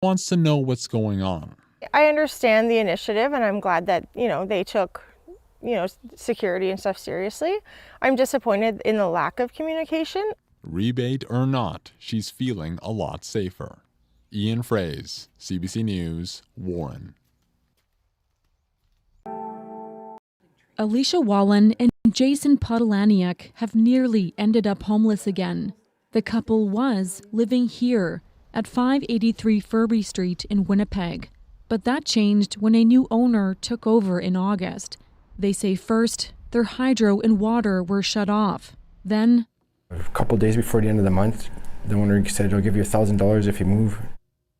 wants to know what's going on. I understand the initiative, and I'm glad that, they took, security and stuff seriously. I'm disappointed in the lack of communication. Rebate or not, she's feeling a lot safer. Ian Fraze, CBC News, Warren. Alicia Wallen and Jason Podolaniuk have nearly ended up homeless again. The couple was living here at 583 Furby Street in Winnipeg. But that changed when a new owner took over in August. They say first, their hydro and water were shut off. Then, a couple days before the end of the month, the owner said, "I'll give you $1,000 if you move."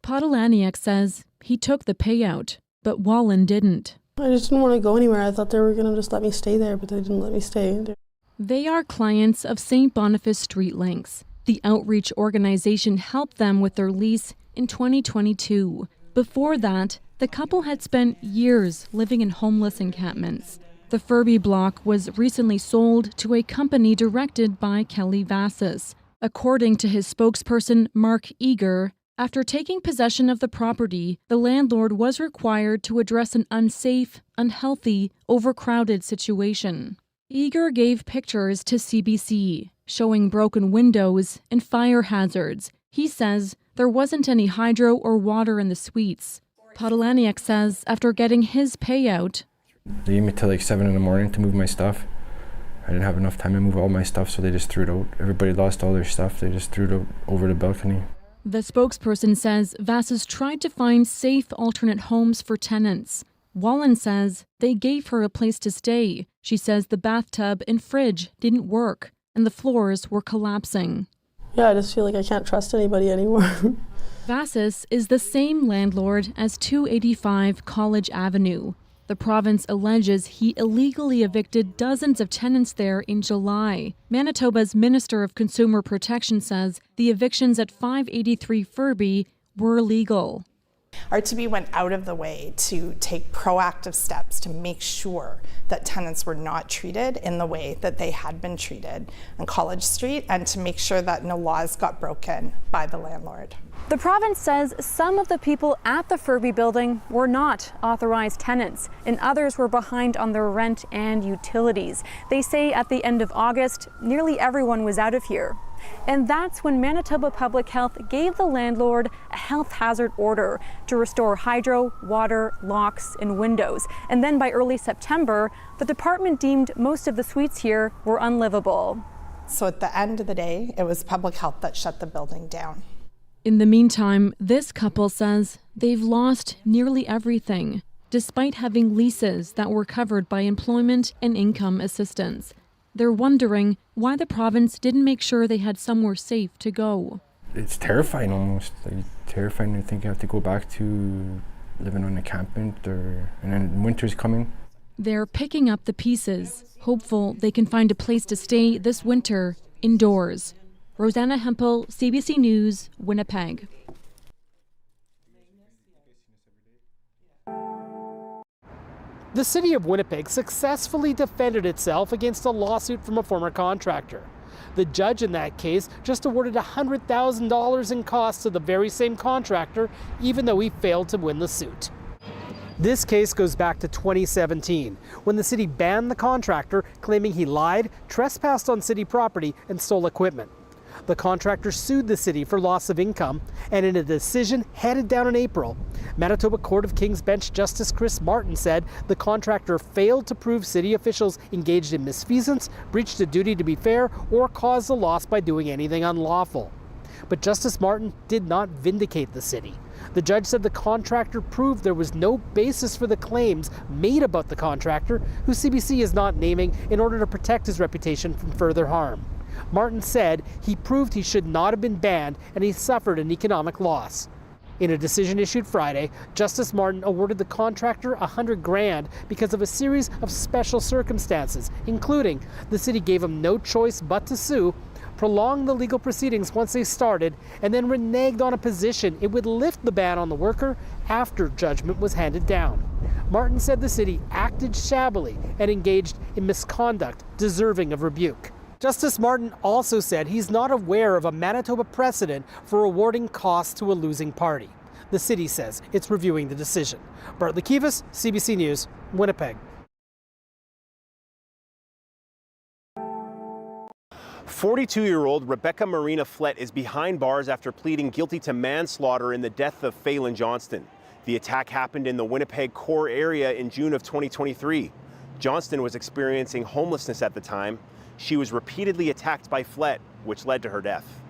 Podolaniuk says he took the payout, but Wallen didn't. I just didn't want to go anywhere. I thought they were going to just let me stay there, but they didn't let me stay. They are clients of St. Boniface Street Links. The outreach organization helped them with their lease in 2022. Before that, the couple had spent years living in homeless encampments. The Furby block was recently sold to a company directed by Kelly Vassis. According to his spokesperson, Mark Eager, after taking possession of the property, the landlord was required to address an unsafe, unhealthy, overcrowded situation. Eager gave pictures to CBC, showing broken windows and fire hazards. He says there wasn't any hydro or water in the suites. Podolaniuk says after getting his payout, they gave me till like 7 in the morning to move my stuff. I didn't have enough time to move all my stuff, so they just threw it out. Everybody lost all their stuff. They just threw it out over the balcony. The spokesperson says Vassis tried to find safe alternate homes for tenants. Wallen says they gave her a place to stay. She says the bathtub and fridge didn't work and the floors were collapsing. Yeah, I just feel like I can't trust anybody anymore. Vassis is the same landlord as 285 College Avenue. The province alleges he illegally evicted dozens of tenants there in July. Manitoba's Minister of Consumer Protection says the evictions at 583 Furby were illegal. RTB went out of the way to take proactive steps to make sure that tenants were not treated in the way that they had been treated on College Street, and to make sure that no laws got broken by the landlord. The province says some of the people at the Furby building were not authorized tenants, and others were behind on their rent and utilities. They say at the end of August, nearly everyone was out of here. And that's when Manitoba Public Health gave the landlord a health hazard order to restore hydro, water, locks, and windows. And then by early September, the department deemed most of the suites here were unlivable. So at the end of the day, it was public health that shut the building down. In the meantime, this couple says they've lost nearly everything, despite having leases that were covered by employment and income assistance. They're wondering why the province didn't make sure they had somewhere safe to go. It's terrifying almost. Like, terrifying to think you have to go back to living on a encampment, and then winter's coming. They're picking up the pieces, hopeful they can find a place to stay this winter indoors. Rosanna Hempel, CBC News, Winnipeg. The city of Winnipeg successfully defended itself against a lawsuit from a former contractor. The judge in that case just awarded $100,000 in costs to the very same contractor, even though he failed to win the suit. This case goes back to 2017, when the city banned the contractor, claiming he lied, trespassed on city property, and stole equipment. The contractor sued the city for loss of income, and in a decision handed down in April, Manitoba Court of King's Bench Justice Chris Martin said the contractor failed to prove city officials engaged in misfeasance, breached a duty to be fair, or caused a loss by doing anything unlawful. But Justice Martin did not vindicate the city. The judge said the contractor proved there was no basis for the claims made about the contractor, who CBC is not naming, in order to protect his reputation from further harm. Martin said he proved he should not have been banned and he suffered an economic loss. In a decision issued Friday, Justice Martin awarded the contractor $100,000 because of a series of special circumstances, including the city gave him no choice but to sue, prolonged the legal proceedings once they started, and then reneged on a position it would lift the ban on the worker after judgment was handed down. Martin said the city acted shabbily and engaged in misconduct deserving of rebuke. Justice Martin also said he's not aware of a Manitoba precedent for awarding costs to a losing party. The city says it's reviewing the decision. Bartley Kivas, CBC News, Winnipeg. 42-year-old Rebecca Marina Flett is behind bars after pleading guilty to manslaughter in the death of Phelan Johnston. The attack happened in the Winnipeg core area in June of 2023. Johnston was experiencing homelessness at the time. She was repeatedly attacked by Flett, which led to her death.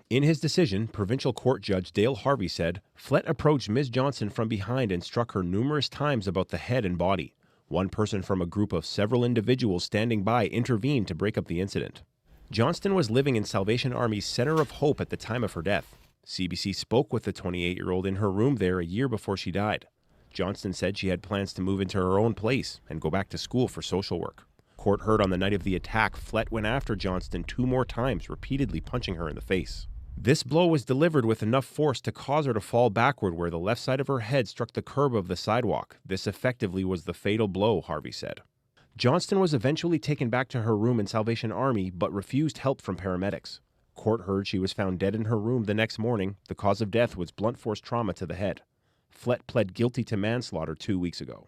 In his decision, Provincial Court Judge Dale Harvey said Flett approached Ms. Johnston from behind and struck her numerous times about the head and body. One person from a group of several individuals standing by intervened to break up the incident. Johnston was living in Salvation Army's Center of Hope at the time of her death. CBC spoke with the 28-year-old in her room there a year before she died. Johnston said she had plans to move into her own place and go back to school for social work. Court heard on the night of the attack, Flett went after Johnston 2 more times, repeatedly punching her in the face. This blow was delivered with enough force to cause her to fall backward where the left side of her head struck the curb of the sidewalk. This effectively was the fatal blow, Harvey said. Johnston was eventually taken back to her room in Salvation Army but refused help from paramedics. Court heard she was found dead in her room the next morning. The cause of death was blunt force trauma to the head. Flett pled guilty to manslaughter 2 weeks ago.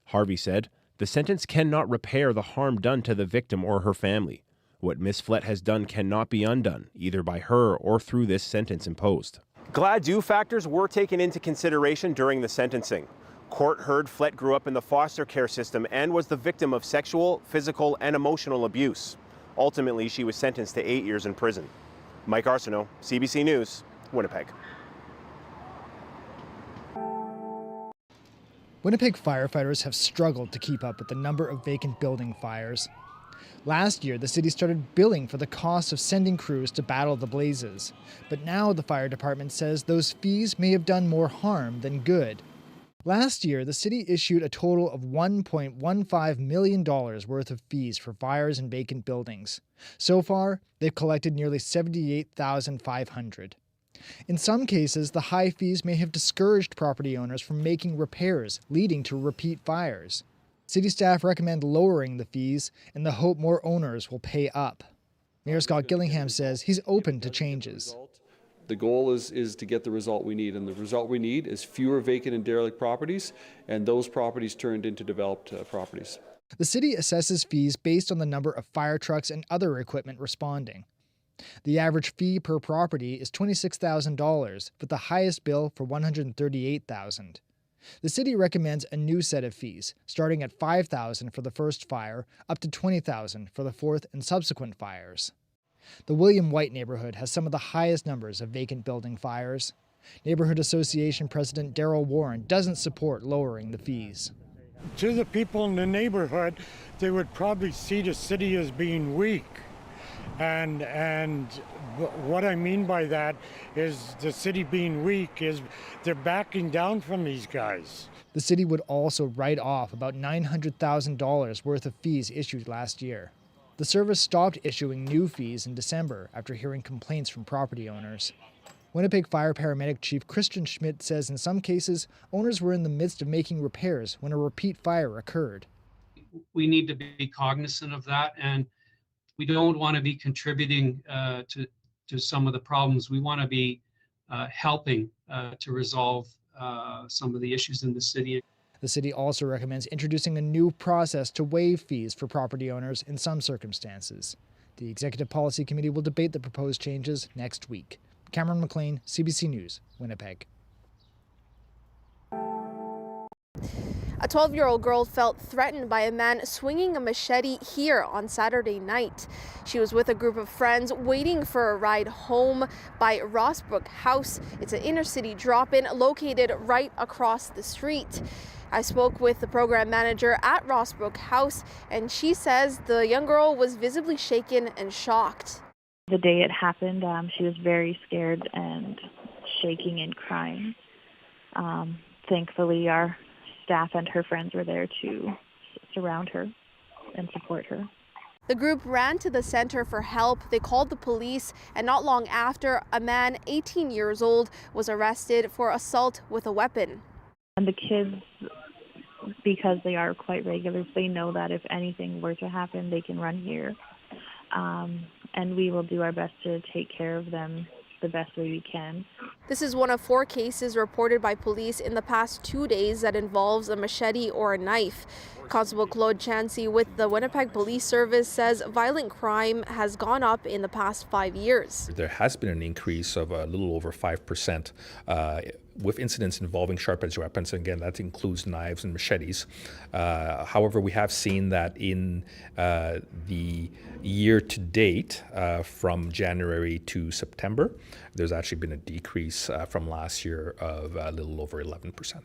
Harvey said, "The sentence cannot repair the harm done to the victim or her family. What Miss Flett has done cannot be undone, either by her or through this sentence imposed." Glad-do factors were taken into consideration during the sentencing. Court heard Flett grew up in the foster care system and was the victim of sexual, physical, and emotional abuse. Ultimately, she was sentenced to 8 years in prison. Mike Arsenault, CBC News, Winnipeg. Winnipeg firefighters have struggled to keep up with the number of vacant building fires. Last year, the city started billing for the cost of sending crews to battle the blazes. But now the fire department says those fees may have done more harm than good. Last year, the city issued a total of $1.15 million worth of fees for fires in vacant buildings. So far, they've collected nearly $78,500. In some cases, the high fees may have discouraged property owners from making repairs, leading to repeat fires. City staff recommend lowering the fees in the hope more owners will pay up. Mayor Scott Gillingham says he's open to changes. The goal is to get the result we need, and the result we need is fewer vacant and derelict properties, and those properties turned into developed properties. The city assesses fees based on the number of fire trucks and other equipment responding. The average fee per property is $26,000, with the highest bill for $138,000. The city recommends a new set of fees, starting at $5,000 for the first fire, up to $20,000 for the fourth and subsequent fires. The William White neighborhood has some of the highest numbers of vacant building fires. Neighborhood Association President Darrell Warren doesn't support lowering the fees. To the people in the neighborhood, they would probably see the city as being weak. And what I mean by that is the city being weak is they're backing down from these guys. The city would also write off about $900,000 worth of fees issued last year. The service stopped issuing new fees in December after hearing complaints from property owners. Winnipeg Fire Paramedic Chief Christian Schmidt says in some cases, owners were in the midst of making repairs when a repeat fire occurred. We need to be cognizant of that, and we don't want to be contributing to some of the problems. We want to be helping to resolve some of the issues in the city. The city also recommends introducing a new process to waive fees for property owners in some circumstances. The Executive Policy Committee will debate the proposed changes next week. Cameron McLean, CBC News, Winnipeg. A 12-year-old girl felt threatened by a man swinging a machete here on Saturday night. She was with a group of friends waiting for a ride home by Rossbrook House. It's an inner-city drop-in located right across the street. I spoke with the program manager at Rossbrook House, and she says the young girl was visibly shaken and shocked. The day it happened, she was very scared and shaking and crying. Thankfully, our staff and her friends were there to surround her and support her. The group ran to the center for help. They called the police, and not long after, a man 18 years old was arrested for assault with a weapon. And the kids, because they are quite regulars, they know that if anything were to happen, they can run here. And we will do our best to take care of them the best way we can. This is one of 4 cases reported by police in the past 2 days that involves a machete or a knife. Constable Claude Chansey with the Winnipeg Police Service says violent crime has gone up in the past 5 years. There has been an increase of a little over 5% with incidents involving sharp-edged weapons. Again, that includes knives and machetes. However, we have seen that in the year to date, from January to September, there's actually been a decrease from last year of a little over 11%.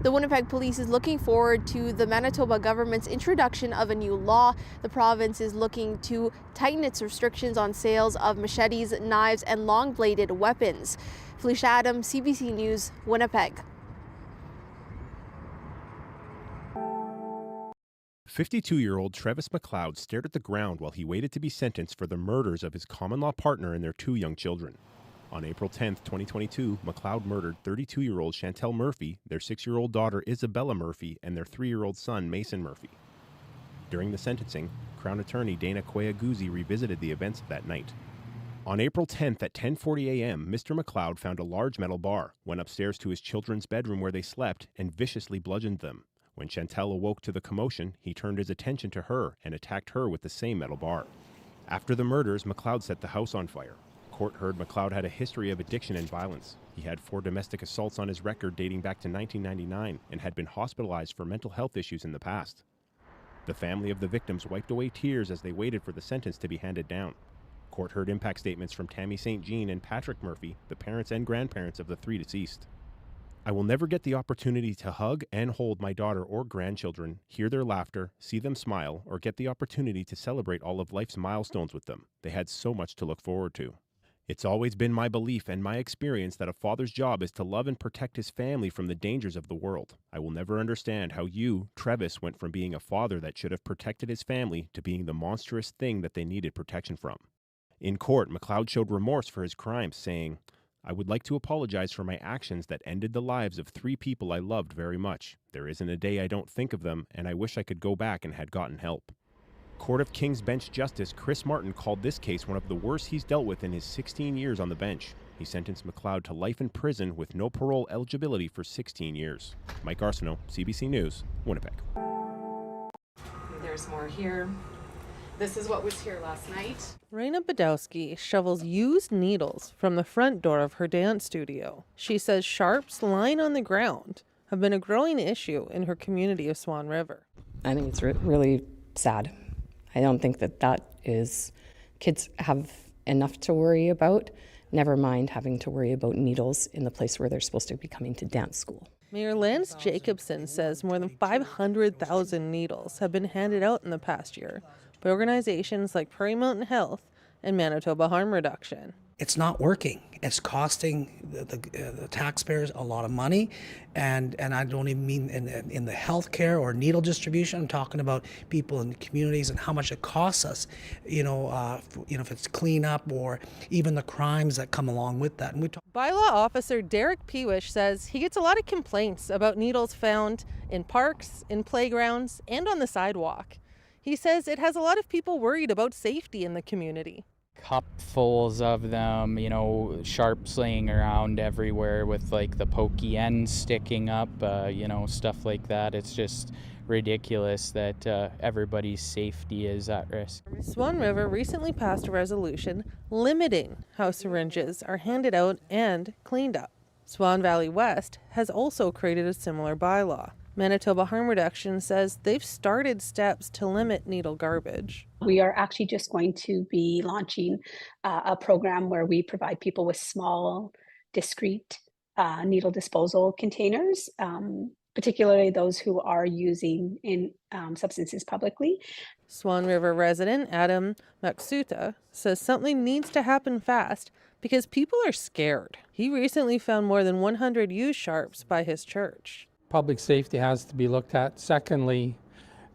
The Winnipeg Police is looking forward to the Manitoba government's introduction of a new law. The province is looking to tighten its restrictions on sales of machetes, knives, and long-bladed weapons. Felicia Adams, CBC News, Winnipeg. 52-year-old Travis McLoud stared at the ground while he waited to be sentenced for the murders of his common-law partner and their 2 young children. On April 10, 2022, McLoud murdered 32-year-old Chantel Murphy, their 6-year-old daughter Isabella Murphy, and their 3-year-old son Mason Murphy. During the sentencing, Crown Attorney Dana Koyaguzzi revisited the events of that night. On April 10th at 10:40 a.m., Mr. McLoud found a large metal bar, went upstairs to his children's bedroom where they slept, and viciously bludgeoned them. When Chantel awoke to the commotion, he turned his attention to her and attacked her with the same metal bar. After the murders, McLoud set the house on fire. Court heard McLoud had a history of addiction and violence. He had 4 domestic assaults on his record dating back to 1999 and had been hospitalized for mental health issues in the past. The family of the victims wiped away tears as they waited for the sentence to be handed down. Court heard impact statements from Tammy St. Jean and Patrick Murphy, the parents and grandparents of the 3 deceased. I will never get the opportunity to hug and hold my daughter or grandchildren, hear their laughter, see them smile, or get the opportunity to celebrate all of life's milestones with them. They had so much to look forward to. It's always been my belief and my experience that a father's job is to love and protect his family from the dangers of the world. I will never understand how you, Travis, went from being a father that should have protected his family to being the monstrous thing that they needed protection from. In court, McLoud showed remorse for his crimes, saying, I would like to apologize for my actions that ended the lives of 3 people I loved very much. There isn't a day I don't think of them, and I wish I could go back and had gotten help. Court of King's Bench Justice Chris Martin called this case one of the worst he's dealt with in his 16 years on the bench. He sentenced McLoud to life in prison with no parole eligibility for 16 years. Mike Arsenault, CBC News, Winnipeg. There's more here. This is what was here last night. Raina Badowski shovels used needles from the front door of her dance studio. She says sharps lying on the ground have been a growing issue in her community of Swan River. I think it's really sad. I don't think that is, kids have enough to worry about, never mind having to worry about needles in the place where they're supposed to be coming to dance school. Mayor Lance Jacobson says more than 500,000 needles have been handed out in the past year by organizations like Prairie Mountain Health and Manitoba Harm Reduction. It's not working. It's costing the taxpayers a lot of money, and I don't even mean in the healthcare or needle distribution. I'm talking about people in the communities and how much it costs us. If it's cleanup or even the crimes that come along with that. And Bylaw Officer Derek Peguis says he gets a lot of complaints about needles found in parks, in playgrounds, and on the sidewalk. He says it has a lot of people worried about safety in the community. Cupfuls of them, sharps laying around everywhere with like the pokey ends sticking up, stuff like that. It's just ridiculous that everybody's safety is at risk. Swan River recently passed a resolution limiting how syringes are handed out and cleaned up. Swan Valley West has also created a similar bylaw. Manitoba Harm Reduction says they've started steps to limit needle garbage. We are actually just going to be launching a program where we provide people with small, discrete needle disposal containers, particularly those who are using substances publicly. Swan River resident Adam Maksuta says something needs to happen fast because people are scared. He recently found more than 100 used sharps by his church. Public safety has to be looked at. Secondly,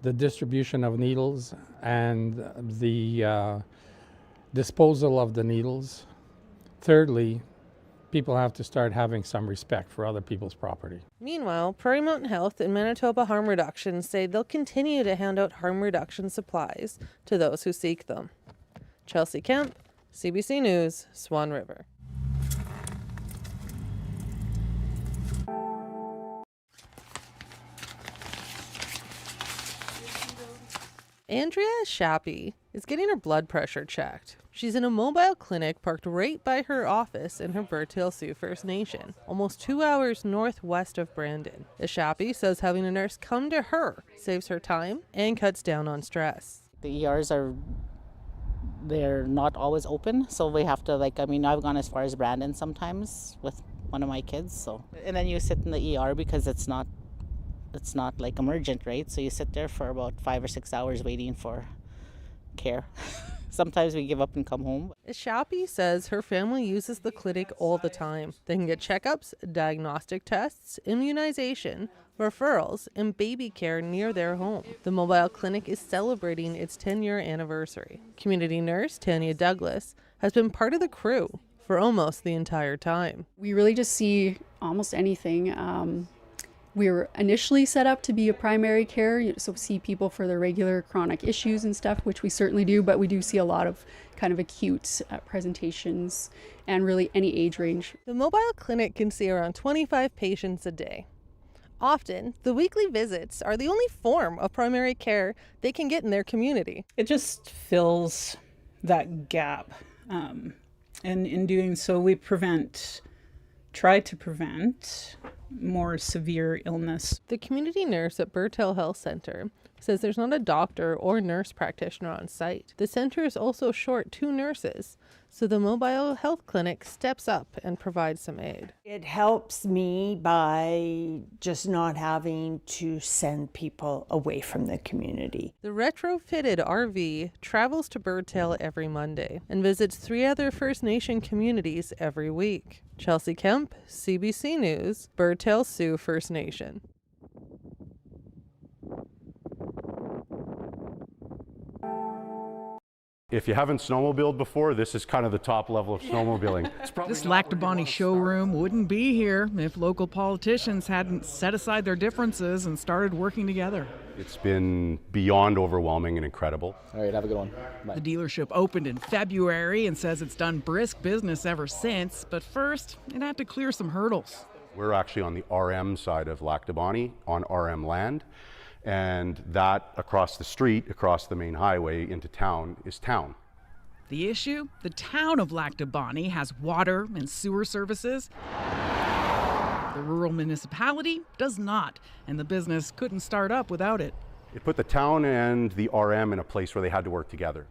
the distribution of needles and the disposal of the needles. Thirdly, people have to start having some respect for other people's property. Meanwhile, Prairie Mountain Health and Manitoba Harm Reduction say they'll continue to hand out harm reduction supplies to those who seek them. Chelsea Kemp, CBC News, Swan River. Andrea Shappy is getting her blood pressure checked. She's in a mobile clinic parked right by her office in her Birchwood Sioux First Nation, almost 2 hours northwest of Brandon. Shappy says having a nurse come to her saves her time and cuts down on stress. The ERs they're not always open, so we have to I've gone as far as Brandon sometimes with one of my kids, and then you sit in the ER because it's not like emergent, right? So you sit there for about 5 or 6 hours waiting for care. Sometimes we give up and come home. Shappy says her family uses the clinic all the time. They can get checkups, diagnostic tests, immunization, referrals, and baby care near their home. The mobile clinic is celebrating its 10-year anniversary. Community nurse Tanya Douglas has been part of the crew for almost the entire time. We really just see almost anything. We were initially set up to be a primary care, so see people for their regular chronic issues and stuff, which we certainly do, but we do see a lot of kind of acute presentations and really any age range. The mobile clinic can see around 25 patients a day. Often, the weekly visits are the only form of primary care they can get in their community. It just fills that gap. And in doing so, we try to prevent more severe illness. The community nurse at Bertel Health Center says there's not a doctor or nurse practitioner on site. The center is also short 2 nurses, so the mobile health clinic steps up and provides some aid. It helps me by just not having to send people away from the community. The retrofitted RV travels to Birdtail every Monday and visits 3 other First Nation communities every week. Chelsea Kemp, CBC News, Birdtail Sioux First Nation. If you haven't snowmobiled before, this is kind of the top level of snowmobiling. This Lac du Bonnie showroom wouldn't be here if local politicians hadn't set aside their differences and started working together. It's been beyond overwhelming and incredible. All right, have a good one. Bye. The dealership opened in February and says it's done brisk business ever since, but first it had to clear some hurdles. We're actually on the RM side of Lac du Bonnie, on RM land. And that across the street, across the main highway into town, is town. The issue? The town of Lac du Bonnie has water and sewer services. The rural municipality does not, and the business couldn't start up without it. It put the town and the RM in a place where they had to work together.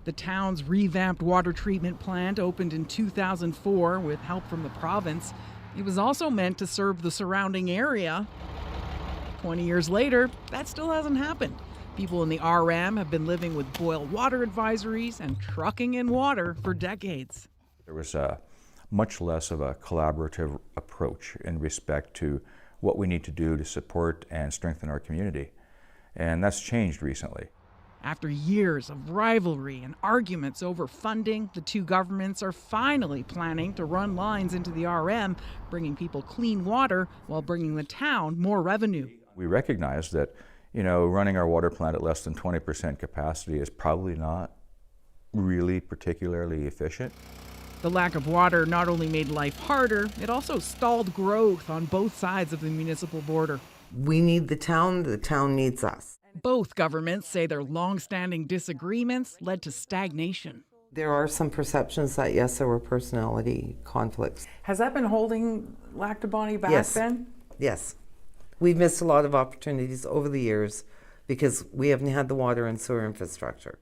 The town's revamped water treatment plant opened in 2004 with help from the province. It was also meant to serve the surrounding area. 20 years later, that still hasn't happened. People in the RM have been living with boil water advisories and trucking in water for decades. There was much less of a collaborative approach in respect to what we need to do to support and strengthen our community. And that's changed recently. After years of rivalry and arguments over funding, the two governments are finally planning to run lines into the RM, bringing people clean water while bringing the town more revenue. We recognize that, running our water plant at less than 20% capacity is probably not really particularly efficient. The lack of water not only made life harder, it also stalled growth on both sides of the municipal border. We need the town needs us. Both governments say their long-standing disagreements led to stagnation. There are some perceptions that, yes, there were personality conflicts. Has that been holding Lac du Bonnie back then? Yes. We've missed a lot of opportunities over the years because we haven't had the water and sewer infrastructure.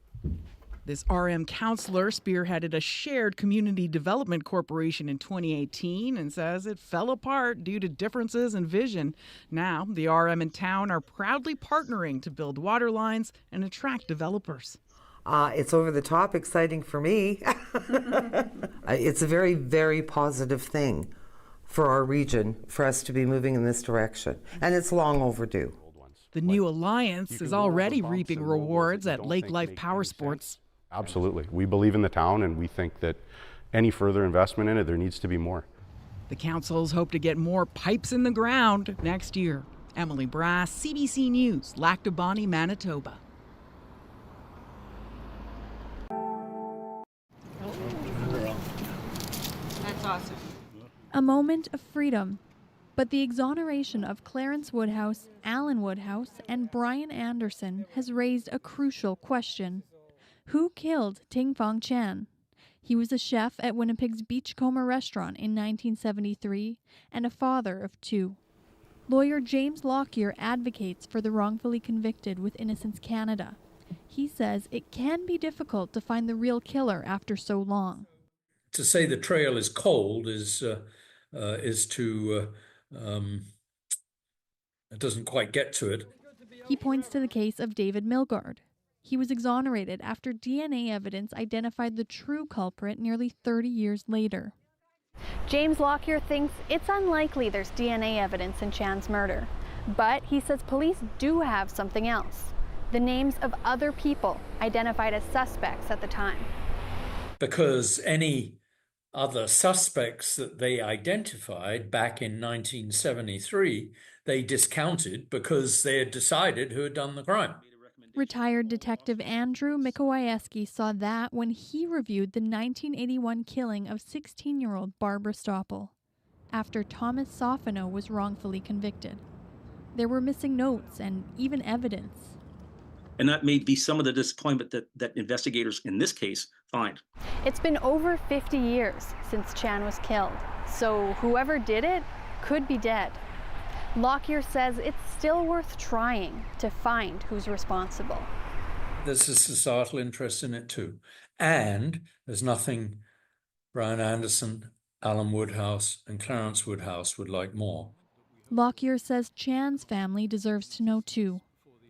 This RM councillor spearheaded a shared community development corporation in 2018 and says it fell apart due to differences in vision. Now, the RM and town are proudly partnering to build water lines and attract developers. It's over the top exciting for me. It's a very, very positive thing for our region, for us to be moving in this direction. And it's long overdue. The new alliance is already reaping rewards at Lake Life Power Sports. Absolutely. We believe in the town, and we think that any further investment in it, there needs to be more. The councils hope to get more pipes in the ground next year. Emily Brass, CBC News, Lac du Bonnie, Manitoba. That's awesome. A moment of freedom. But the exoneration of Clarence Woodhouse, Alan Woodhouse, and Brian Anderson has raised a crucial question. Who killed Ting Fong Chan? He was a chef at Winnipeg's Beachcomber restaurant in 1973 and a father of 2. Lawyer James Lockyer advocates for the wrongfully convicted with Innocence Canada. He says it can be difficult to find the real killer after so long. To say the trail is cold is it doesn't quite get to it. He points to the case of David Milgaard. He was exonerated after DNA evidence identified the true culprit nearly 30 years later. James Lockyer thinks it's unlikely there's DNA evidence in Chan's murder, but he says police do have something else: the names of other people identified as suspects at the time. Because any other suspects that they identified back in 1973, they discounted because they had decided who had done the crime. Retired Detective Andrew Mikołajewski saw that when he reviewed the 1981 killing of 16-year-old Barbara Stoppel, after Thomas Sofino was wrongfully convicted. There were missing notes and even evidence. And that may be some of the disappointment that investigators in this case find. It's been over 50 years since Chan was killed, so whoever did it could be dead. Lockyer says it's still worth trying to find who's responsible. There's a societal interest in it too. And there's nothing Brian Anderson, Alan Woodhouse, and Clarence Woodhouse would like more. Lockyer says Chan's family deserves to know too.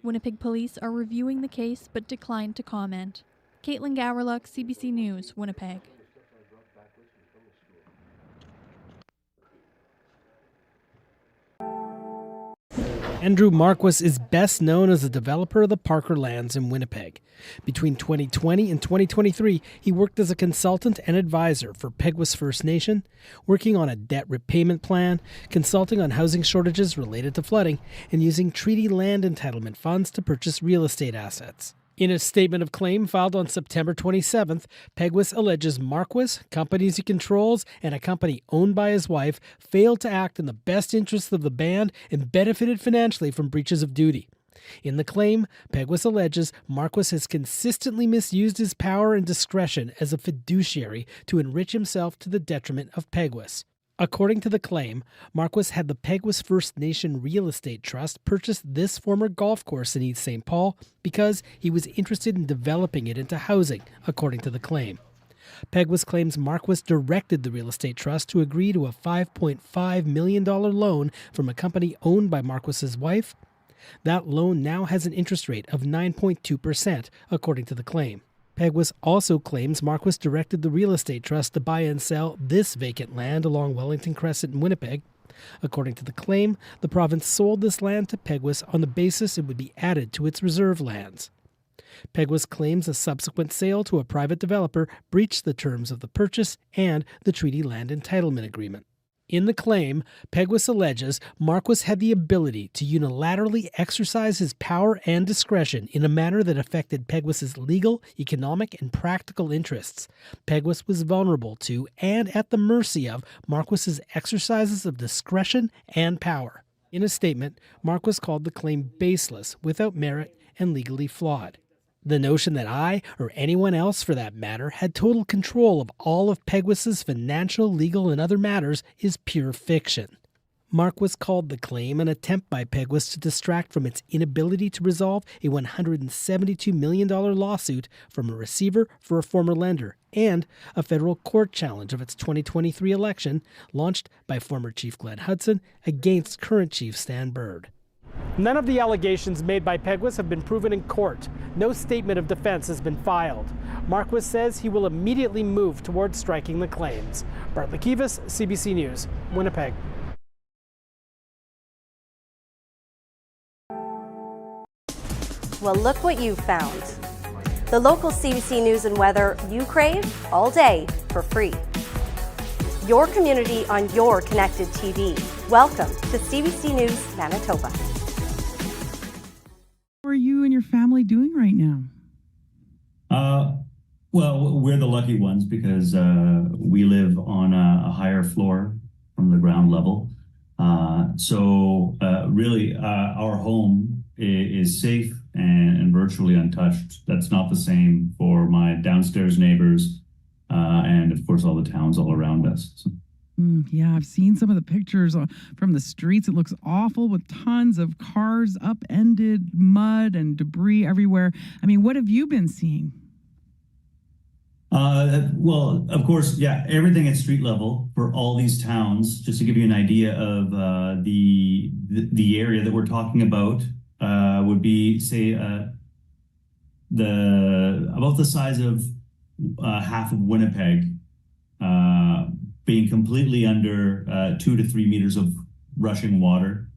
Winnipeg police are reviewing the case but declined to comment. Caitlin Gowerluck, CBC News, Winnipeg. Andrew Marquis is best known as a developer of the Parker lands in Winnipeg. Between 2020 and 2023, he worked as a consultant and advisor for Peguis First Nation, working on a debt repayment plan, consulting on housing shortages related to flooding, and using treaty land entitlement funds to purchase real estate assets. In a statement of claim filed on September 27th, Peguis alleges Marquis, companies he controls, and a company owned by his wife failed to act in the best interests of the band and benefited financially from breaches of duty. In the claim, Peguis alleges Marquis has consistently misused his power and discretion as a fiduciary to enrich himself to the detriment of Peguis. According to the claim, Marquis had the Peguis First Nation Real Estate Trust purchase this former golf course in East St. Paul because he was interested in developing it into housing, according to the claim. Peguis claims Marquis directed the real estate trust to agree to a $5.5 million loan from a company owned by Marquis's wife. That loan now has an interest rate of 9.2%, according to the claim. Peguis also claims Marquis directed the real estate trust to buy and sell this vacant land along Wellington Crescent in Winnipeg. According to the claim, the province sold this land to Peguis on the basis it would be added to its reserve lands. Peguis claims a subsequent sale to a private developer breached the terms of the purchase and the treaty land entitlement agreement. In the claim, Peguis alleges Marquis had the ability to unilaterally exercise his power and discretion in a manner that affected Peguis's legal, economic, and practical interests. Peguis was vulnerable to and at the mercy of Marquis's exercises of discretion and power. In a statement, Marquis called the claim baseless, without merit, and legally flawed. The notion that I, or anyone else for that matter, had total control of all of Peguis's financial, legal, and other matters is pure fiction. Marquis called the claim an attempt by Peguis to distract from its inability to resolve a $172 million lawsuit from a receiver for a former lender and a federal court challenge of its 2023 election launched by former Chief Glenn Hudson against current Chief Stan Bird. None of the allegations made by Peguis have been proven in court. No statement of defense has been filed. Marquis says he will immediately move towards striking the claims. Bart Lekivas, CBC News, Winnipeg. Well, look what you found. The local CBC News and weather you crave all day for free. Your community on your connected TV. Welcome to CBC News Manitoba. How are you and your family doing right now? Well, we're the lucky ones because we live on a higher floor from the ground level. Really, our home is safe and virtually untouched. That's not the same for my downstairs neighbors and, of course, all the towns all around us. So. Yeah, I've seen some of the pictures from the streets. It looks awful with tons of cars upended, mud and debris everywhere. I mean, what have you been seeing? Well, of course, yeah, everything at street level for all these towns. Just to give you an idea of the area that we're talking about, would be, say, about the size of half of Winnipeg, being completely under 2 to 3 meters of rushing water,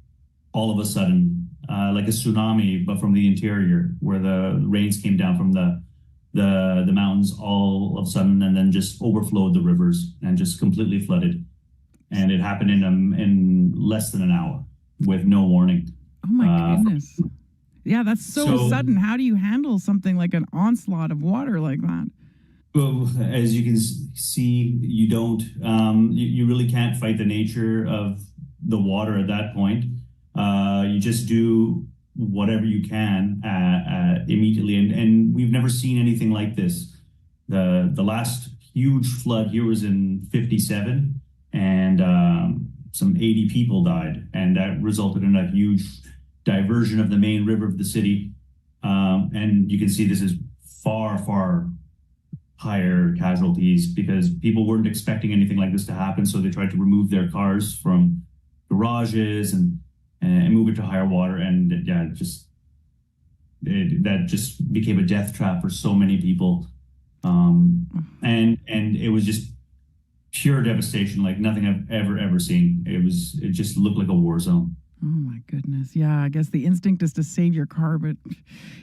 all of a sudden, like a tsunami, but from the interior, where the rains came down from the mountains all of a sudden, and then just overflowed the rivers and just completely flooded. And it happened in less than an hour with no warning. Oh my goodness. Yeah, that's so sudden. How do you handle something like an onslaught of water like that? Well, as you can see, you don't, you really can't fight the nature of the water at that point. You just do whatever you can immediately. And we've never seen anything like this. The last huge flood here was in 57, and some 80 people died. And that resulted in a huge diversion of the main river of the city. And you can see this is far, far higher casualties because people weren't expecting anything like this to happen. So they tried to remove their cars from garages and move it to higher water. And yeah, that just became a death trap for so many people. And it was just pure devastation, like nothing I've ever seen. It just looked like a war zone. Oh my goodness. Yeah, I guess the instinct is to save your car, but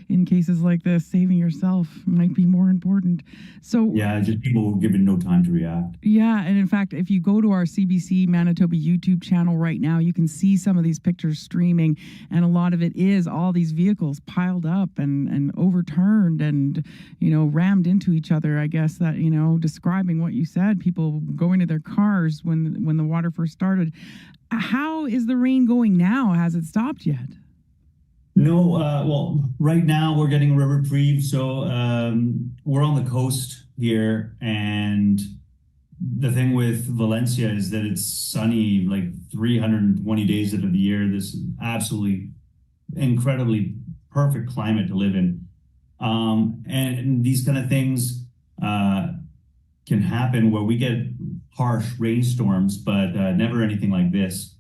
in cases like this, saving yourself might be more important. So yeah, just people were given no time to react. Yeah, and in fact, if you go to our CBC Manitoba YouTube channel right now, you can see some of these pictures streaming, and a lot of it is all these vehicles piled up and overturned and, rammed into each other. I guess that, describing what you said, people going to their cars when the water first started. How is the rain going now? Has it stopped yet? No, well, right now we're getting a reprieve. So we're on the coast here. And the thing with Valencia is that it's sunny like 320 days out of the year. This absolutely incredibly perfect climate to live in. And these kind of things can happen where we get harsh rainstorms, but never anything like this.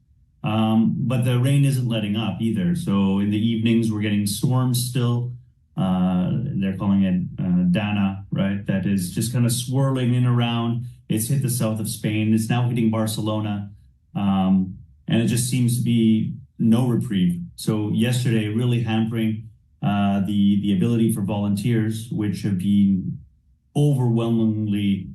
But the rain isn't letting up either. So in the evenings, we're getting storms still. They're calling it Dana, right? That is just kind of swirling in around. It's hit the south of Spain. It's now hitting Barcelona. And it just seems to be no reprieve. So yesterday, really hampering the ability for volunteers, which have been overwhelmingly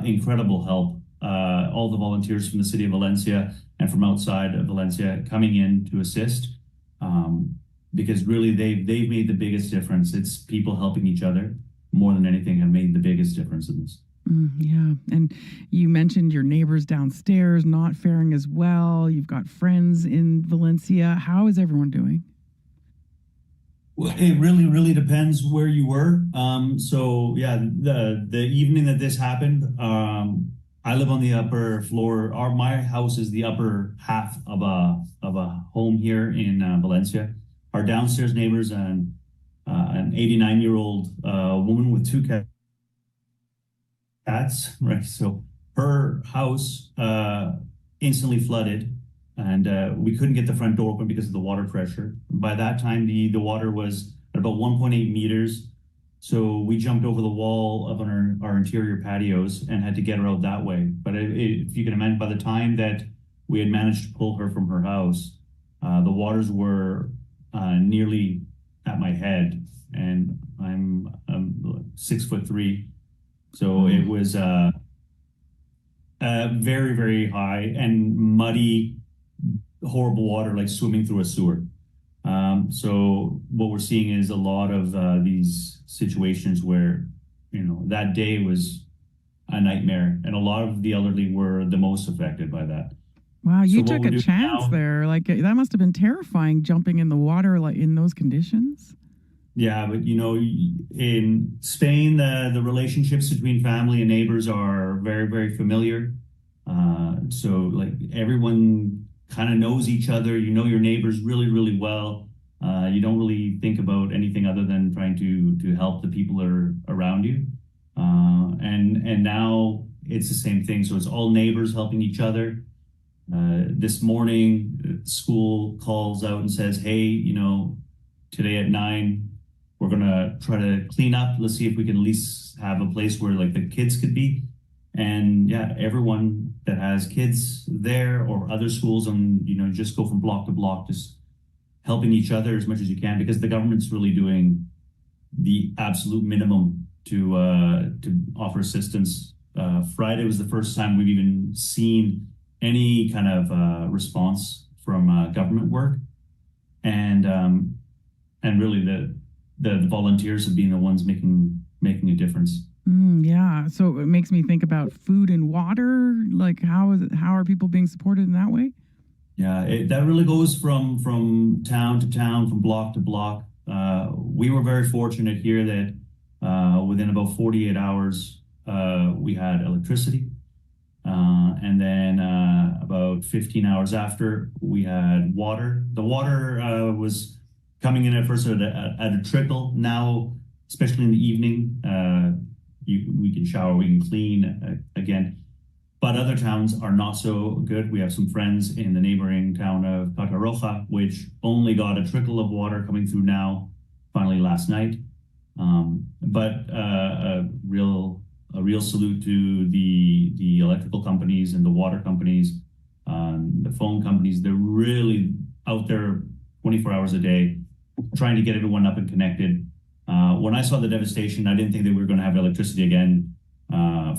incredible help. All the volunteers from the city of Valencia and from outside of Valencia coming in to assist, because really they've made the biggest difference. It's people helping each other more than anything have made the biggest difference in this. Yeah, and you mentioned your neighbors downstairs not faring as well. You've got friends in Valencia. How is everyone doing? Well, it really depends where you were. So yeah, the evening that this happened, I live on the upper floor. My house is the upper half of a home here in Valencia. Our downstairs neighbors and an 89-year-old woman with 2 cats, right? So her house instantly flooded, and we couldn't get the front door open because of the water pressure. By that time, the water was at about 1.8 meters. So we jumped over the wall of our interior patios and had to get her out that way. But if you can imagine, by the time that we had managed to pull her from her house, the waters were nearly at my head, and I'm 6'3". So it was very, very high and muddy, horrible water, like swimming through a sewer. So what we're seeing is a lot of these situations where, that day was a nightmare, and a lot of the elderly were the most affected by that. Wow, you So what took we a do chance now- there. Like that must have been terrifying, jumping in the water like in those conditions. Yeah, but in Spain, the relationships between family and neighbors are very, very familiar. So like everyone kind of knows each other. You know your neighbors really, really well. You don't really think about anything other than trying to help the people that are around you. And now it's the same thing. So it's all neighbors helping each other. This morning, school calls out and says, "Hey, today at 9, we're gonna try to clean up. Let's see if we can at least have a place where like the kids could be." And yeah, everyone that has kids there or other schools, and just go from block to block, just helping each other as much as you can, because the government's really doing the absolute minimum to offer assistance. Friday was the first time we've even seen any kind of response from government work, and really the volunteers have been the ones making a difference. Yeah, so it makes me think about food and water. Like how are people being supported in that way? Yeah, that really goes from town to town, from block to block. We were very fortunate here that within about 48 hours we had electricity. And then about 15 hours after, we had water. The water was coming in at first at a trickle. Now, especially in the evening, we can shower, we can clean again. But other towns are not so good. We have some friends in the neighboring town of Cataroja, which only got a trickle of water coming through now, finally last night. But a real salute to the electrical companies and the water companies, the phone companies. They're really out there 24 hours a day trying to get everyone up and connected. When I saw the devastation, I didn't think that we were going to have electricity again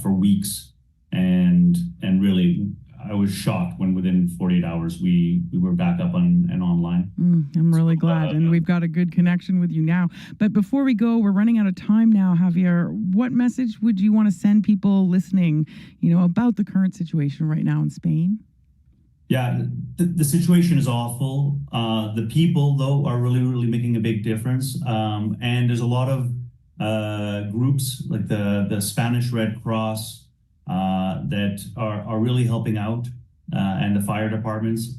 for weeks. And really, I was shocked when within 48 hours we were back up and online. I'm really glad, and we've got a good connection with you now. But before we go, we're running out of time now, Javier. What message would you want to send people listening, about the current situation right now in Spain? Yeah, the situation is awful. The people, though, are really, really making a big difference. And there's a lot of groups like the Spanish Red Cross that are really helping out, and the fire departments.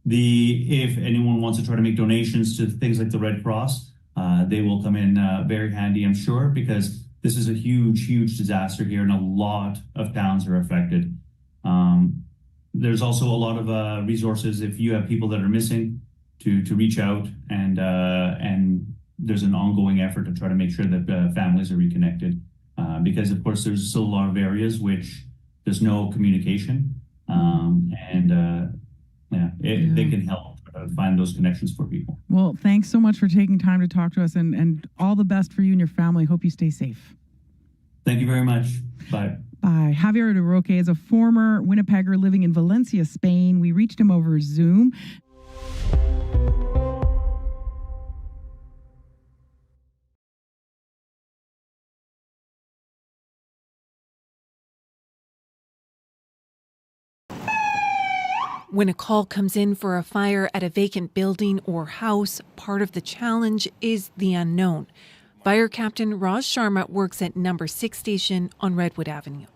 If anyone wants to try to make donations to things like the Red Cross, they will come in very handy, I'm sure, because this is a huge, huge disaster here, and a lot of towns are affected. There's also a lot of resources if you have people that are missing to reach out, and there's an ongoing effort to try to make sure that families are reconnected. Because of course there's still a lot of areas which there's no communication, they can help find those connections for people. Well, thanks so much for taking time to talk to us, and all the best for you and your family. Hope you stay safe. Thank you very much. Bye. Bye. Javier Roque is a former Winnipegger living in Valencia, Spain. We reached him over Zoom. When a call comes in for a fire at a vacant building or house, part of the challenge is the unknown. Fire Captain Raj Sharma works at number 6 station on Redwood Avenue.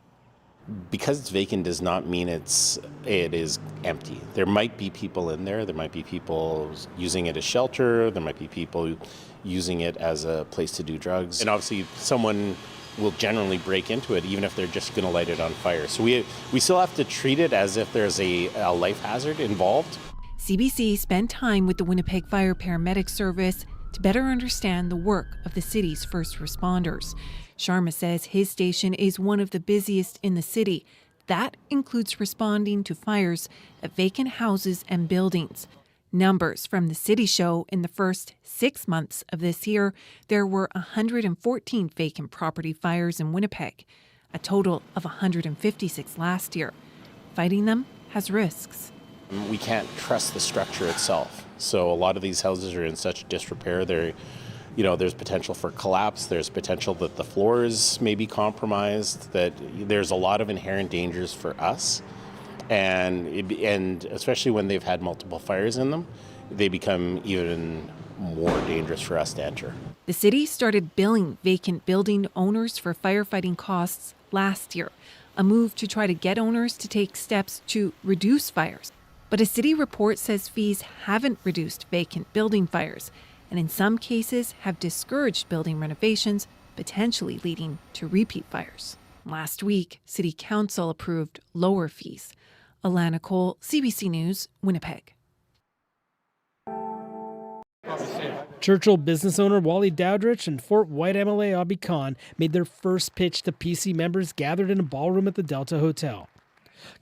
Because it's vacant does not mean it is empty. There might be people in there. There might be people using it as shelter. There might be people using it as a place to do drugs. And obviously someone will generally break into it, even if they're just going to light it on fire. So we still have to treat it as if there's a life hazard involved. CBC spent time with the Winnipeg Fire Paramedic Service to better understand the work of the city's first responders. Sharma says his station is one of the busiest in the city. That includes responding to fires at vacant houses and buildings. Numbers from the city show in the first 6 months of this year, there were 114 vacant property fires in Winnipeg, a total of 156 last year. Fighting them has risks. We can't trust the structure itself. So a lot of these houses are in such disrepair. There's potential for collapse. There's potential that the floors may be compromised, that there's a lot of inherent dangers for us. and especially when they've had multiple fires in them, they become even more dangerous for us to enter. The city started billing vacant building owners for firefighting costs last year, a move to try to get owners to take steps to reduce fires. But a city report says fees haven't reduced vacant building fires, and in some cases have discouraged building renovations, potentially leading to repeat fires. Last week, City Council approved lower fees. Alana Cole, CBC News, Winnipeg. Churchill business owner Wally Dowdrich and Fort White MLA Abhi Khan made their first pitch to PC members gathered in a ballroom at the Delta Hotel.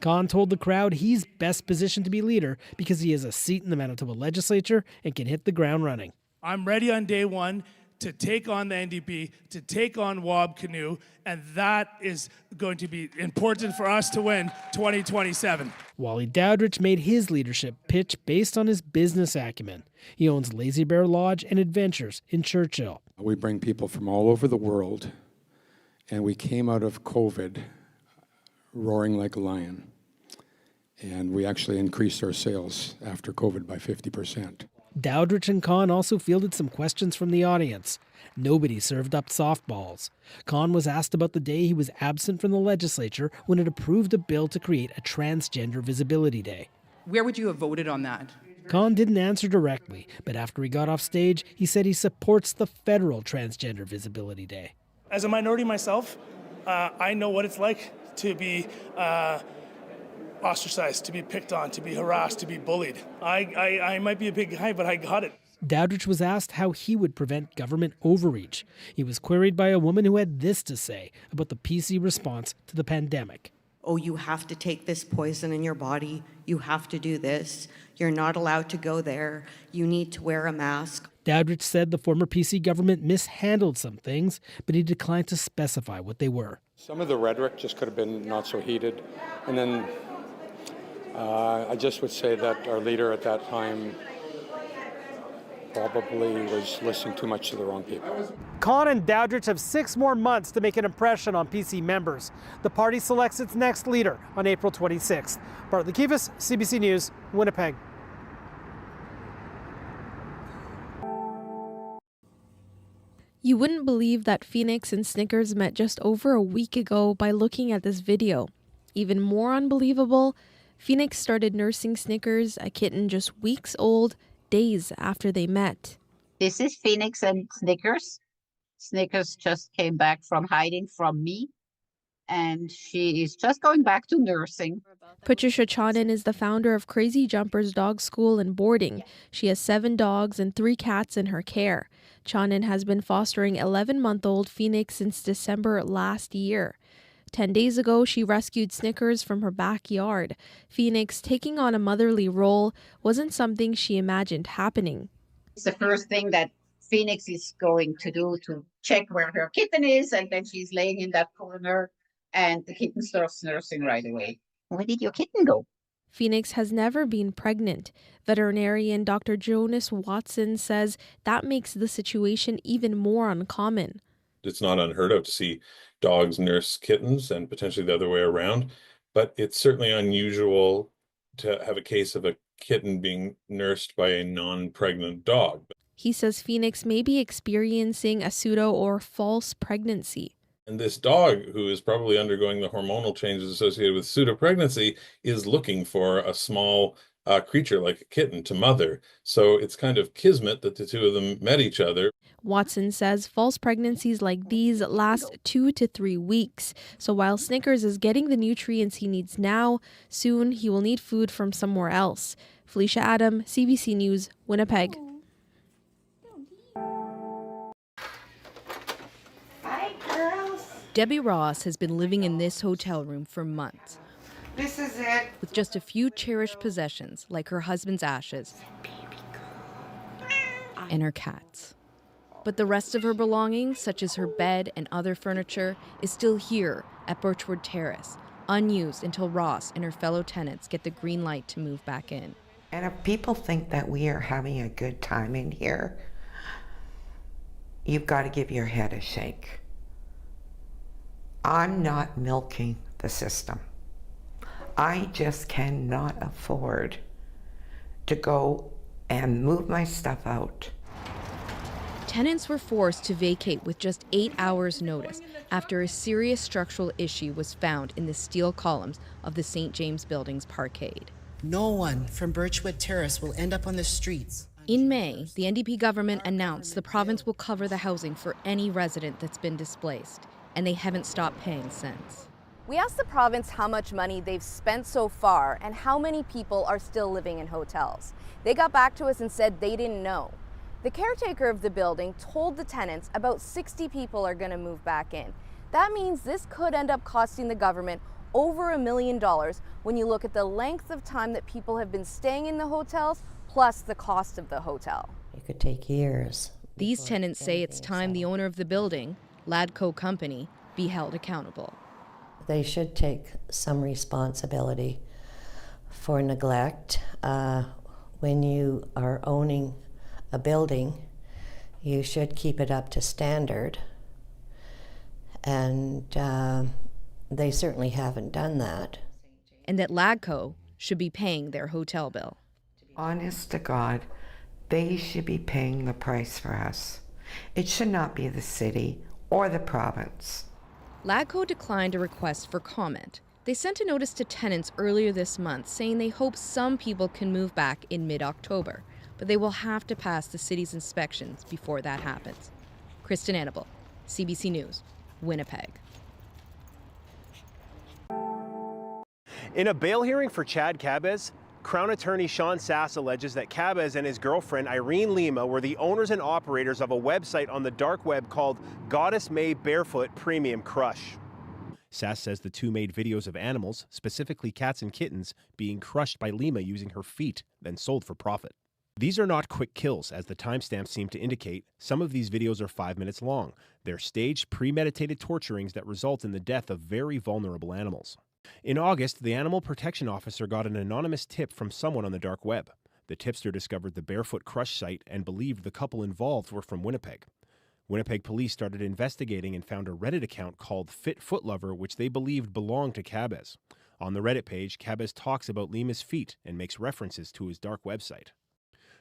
Khan told the crowd he's best positioned to be leader because he has a seat in the Manitoba legislature and can hit the ground running. I'm ready on day one to take on the NDP, to take on Wob Canoe, and that is going to be important for us to win 2027. Wally Dowdrich made his leadership pitch based on his business acumen. He owns Lazy Bear Lodge and Adventures in Churchill. We bring people from all over the world, and we came out of COVID roaring like a lion. And we actually increased our sales after COVID by 50%. Dowdrich and Khan also fielded some questions from the audience. Nobody served up softballs. Khan was asked about the day he was absent from the legislature when it approved a bill to create a Transgender Visibility Day. Where would you have voted on that? Khan didn't answer directly, but after he got off stage, he said he supports the federal Transgender Visibility Day. As a minority myself, I know what it's like to be ostracized, to be picked on, to be harassed, to be bullied. I might be a big guy, but I got it. Dowdrich was asked how he would prevent government overreach. He was queried by a woman who had this to say about the PC response to the pandemic. Oh, you have to take this poison in your body. You have to do this. You're not allowed to go there. You need to wear a mask. Dowdrich said the former PC government mishandled some things, but he declined to specify what they were. Some of the rhetoric just could have been not so heated. And then I just would say that our leader at that time probably was listening too much to the wrong people. Khan and Dowdrich have 6 more months to make an impression on PC members. The party selects its next leader on April 26th. Bartley Kivas, CBC News, Winnipeg. You wouldn't believe that Phoenix and Snickers met just over a week ago by looking at this video. Even more unbelievable, Phoenix started nursing Snickers, a kitten just weeks old, days after they met. This is Phoenix and Snickers. Snickers just came back from hiding from me, and she is just going back to nursing. Patricia Chonin is the founder of Crazy Jumpers Dog School and Boarding. She has 7 dogs and 3 cats in her care. Chonin has been fostering 11-month-old Phoenix since December last year. 10 days ago, she rescued Snickers from her backyard. Phoenix taking on a motherly role wasn't something she imagined happening. It's the first thing that Phoenix is going to do, to check where her kitten is, and then she's laying in that corner, and the kitten starts nursing right away. Where did your kitten go? Phoenix has never been pregnant. Veterinarian Dr. Jonas Watson says that makes the situation even more uncommon. It's not unheard of to see dogs nurse kittens and potentially the other way around, but it's certainly unusual to have a case of a kitten being nursed by a non-pregnant dog. He says Phoenix may be experiencing a pseudo or false pregnancy. And this dog, who is probably undergoing the hormonal changes associated with pseudo-pregnancy, is looking for a small creature like a kitten to mother. So it's kind of kismet that the two of them met each other. Watson says false pregnancies like these last 2 to 3 weeks. So while Snickers is getting the nutrients he needs now, soon he will need food from somewhere else. Felicia Adam, CBC News, Winnipeg. Hi, girls. Debbie Ross has been living in this hotel room for months. This is it. With just a few cherished possessions, like her husband's ashes and her cats. But the rest of her belongings, such as her bed and other furniture, is still here at Birchwood Terrace, unused until Ross and her fellow tenants get the green light to move back in. And if people think that we are having a good time in here, you've got to give your head a shake. I'm not milking the system. I just cannot afford to go and move my stuff out. Tenants were forced to vacate with just 8 hours' notice after a serious structural issue was found in the steel columns of the St. James Building's parkade. No one from Birchwood Terrace will end up on the streets. In May, the NDP government announced the province will cover the housing for any resident that's been displaced, and they haven't stopped paying since. We asked the province how much money they've spent so far and how many people are still living in hotels. They got back to us and said they didn't know. The caretaker of the building told the tenants about 60 people are going to move back in. That means this could end up costing the government over $1 million when you look at the length of time that people have been staying in the hotels, plus the cost of the hotel. It could take years. These tenants say it's time the owner of the building, Ladco Company, be held accountable. They should take some responsibility for neglect. When you are owning a building, you should keep it up to standard. And they certainly haven't done that. And that Ladco should be paying their hotel bill. Honest to God, they should be paying the price for us. It should not be the city or the province. Ladco declined a request for comment. They sent a notice to tenants earlier this month saying they hope some people can move back in mid-October, but they will have to pass the city's inspections before that happens. Kristen Annabelle, CBC News, Winnipeg. In a bail hearing for Chad Cabez, Crown Attorney Sean Sass alleges that Cabez and his girlfriend Irene Lima were the owners and operators of a website on the dark web called Goddess May Barefoot Premium Crush. Sass says the two made videos of animals, specifically cats and kittens, being crushed by Lima using her feet, then sold for profit. These are not quick kills, as the timestamps seem to indicate. Some of these videos are 5 minutes long. They're staged, premeditated torturings that result in the death of very vulnerable animals. In August, the animal protection officer got an anonymous tip from someone on the dark web. The tipster discovered the Barefoot Crush site and believed the couple involved were from Winnipeg. Winnipeg police started investigating and found a Reddit account called Fit Foot Lover, which they believed belonged to Cabez. On the Reddit page, Cabez talks about Lima's feet and makes references to his dark website.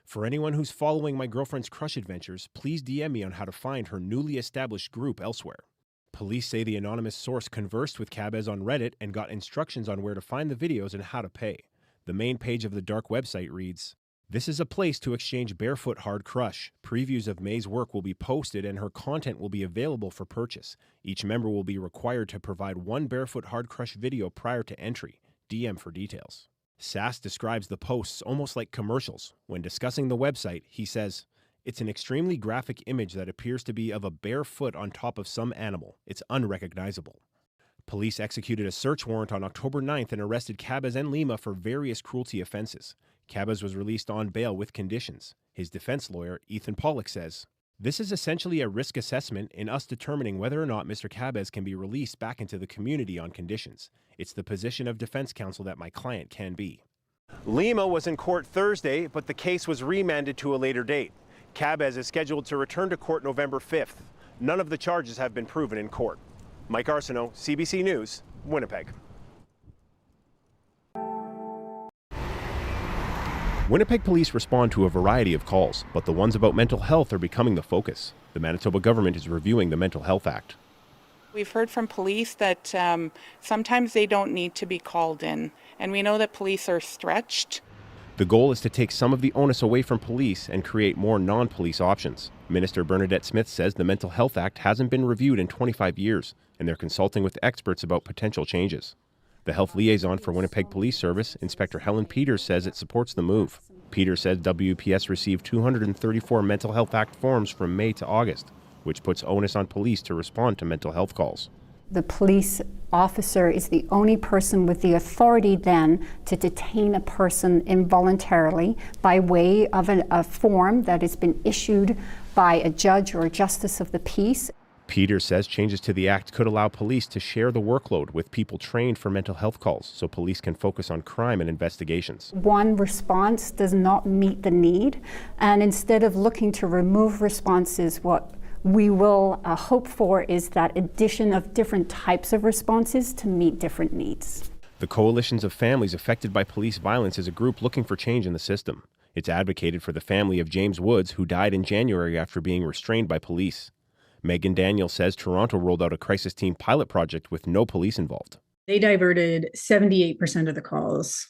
For anyone who's following my girlfriend's crush adventures, please DM me on how to find her newly established group elsewhere. Police say the anonymous source conversed with Cabez on Reddit and got instructions on where to find the videos and how to pay. The main page of the dark website reads, "This is a place to exchange Barefoot Hard Crush. Previews of May's work will be posted and her content will be available for purchase. Each member will be required to provide one Barefoot Hard Crush video prior to entry. DM for details." Sass describes the posts almost like commercials. When discussing the website, he says, "It's an extremely graphic image that appears to be of a bare foot on top of some animal. It's unrecognizable." Police executed a search warrant on October 9th and arrested Cabez and Lima for various cruelty offenses. Cabez was released on bail with conditions. His defense lawyer, Ethan Pollock, says, "This is essentially a risk assessment in us determining whether or not Mr. Cabez can be released back into the community on conditions. It's the position of defense counsel that my client can be." Lima was in court Thursday, but the case was remanded to a later date. Cabez is scheduled to return to court November 5th. None of the charges have been proven in court. Mike Arsenault, CBC News, Winnipeg. Winnipeg police respond to a variety of calls, but the ones about mental health are becoming the focus. The Manitoba government is reviewing the Mental Health Act. We've heard from police that sometimes they don't need to be called in, and we know that police are stretched. The goal is to take some of the onus away from police and create more non-police options. Minister Bernadette Smith says the Mental Health Act hasn't been reviewed in 25 years, and they're consulting with experts about potential changes. The health liaison for Winnipeg Police Service, Inspector Helen Peters, says it supports the move. Peters says WPS received 234 Mental Health Act forms from May to August, which puts onus on police to respond to mental health calls. The police officer is the only person with the authority then to detain a person involuntarily by way of a form that has been issued by a judge or a justice of the peace. Peters says changes to the act could allow police to share the workload with people trained for mental health calls so police can focus on crime and investigations. One response does not meet the need, and instead of looking to remove responses, what we will hope for is that addition of different types of responses to meet different needs. The Coalitions of Families Affected by Police Violence is a group looking for change in the system. It's advocated for the family of James Woods, who died in January after being restrained by police. Megan Daniel says Toronto rolled out a crisis team pilot project with no police involved. They diverted 78% of the calls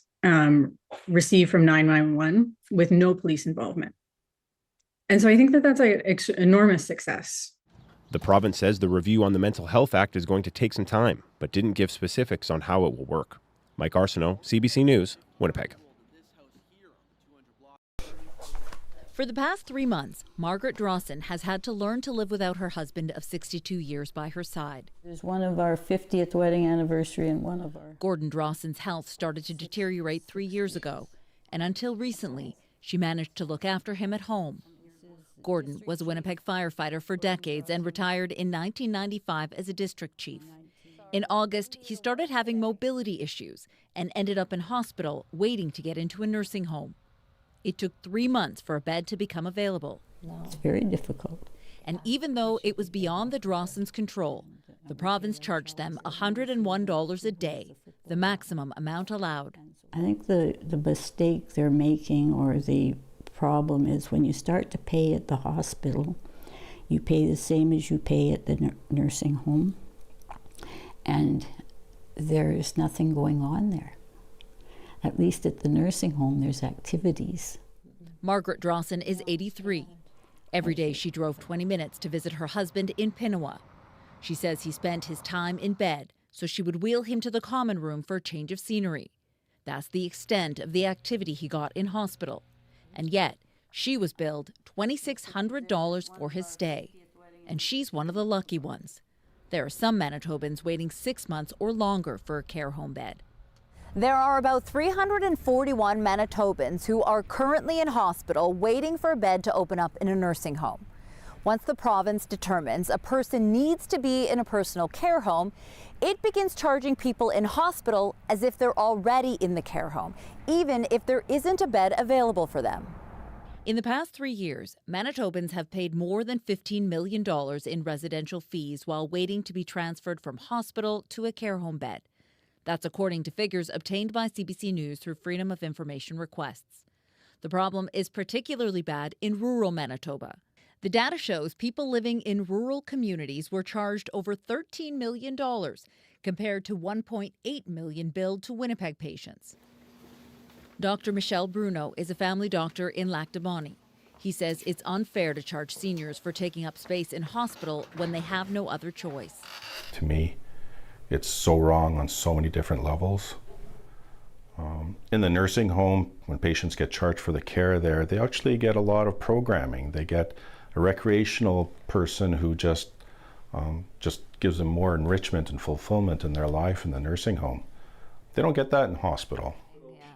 received from 911 with no police involvement. And so I think that that's an enormous success. The province says the review on the Mental Health Act is going to take some time, but didn't give specifics on how it will work. Mike Arsenault, CBC News, Winnipeg. For the past 3 months, Margaret Drawson has had to learn to live without her husband of 62 years by her side. There's one of our 50th wedding anniversary and one of our... Gordon Drawson's health started to deteriorate 3 years ago, and until recently, she managed to look after him at home. Gordon was a Winnipeg firefighter for decades and retired in 1995 as a district chief. In August, he started having mobility issues and ended up in hospital waiting to get into a nursing home. It took 3 months for a bed to become available. It's very difficult. And even though it was beyond the Drawsons' control, the province charged them $101 a day, the maximum amount allowed. I think the mistake they're making, or the problem, is when you start to pay at the hospital, you pay the same as you pay at the nursing home, and there is nothing going on there. At least at the nursing home, there's activities. Margaret Drawson is 83. Every day she drove 20 minutes to visit her husband in Peguis. She says he spent his time in bed, so she would wheel him to the common room for a change of scenery. That's the extent of the activity he got in hospital. And yet, she was billed $2,600 for his stay. And she's one of the lucky ones. There are some Manitobans waiting 6 months or longer for a care home bed. There are about 341 Manitobans who are currently in hospital waiting for a bed to open up in a nursing home. Once the province determines a person needs to be in a personal care home, it begins charging people in hospital as if they're already in the care home, even if there isn't a bed available for them. In the past 3 years, Manitobans have paid more than $15 million in residential fees while waiting to be transferred from hospital to a care home bed. That's according to figures obtained by CBC News through Freedom of Information requests. The problem is particularly bad in rural Manitoba. The data shows people living in rural communities were charged over $13 million compared to $1.8 million billed to Winnipeg patients. Dr. Michel Bruno is a family doctor in Lac du Bonnet. He says it's unfair to charge seniors for taking up space in hospital when they have no other choice. To me, it's so wrong on so many different levels. In the nursing home, when patients get charged for the care there, they actually get a lot of programming. They get a recreational person who just gives them more enrichment and fulfillment in their life in the nursing home. They don't get that in hospital.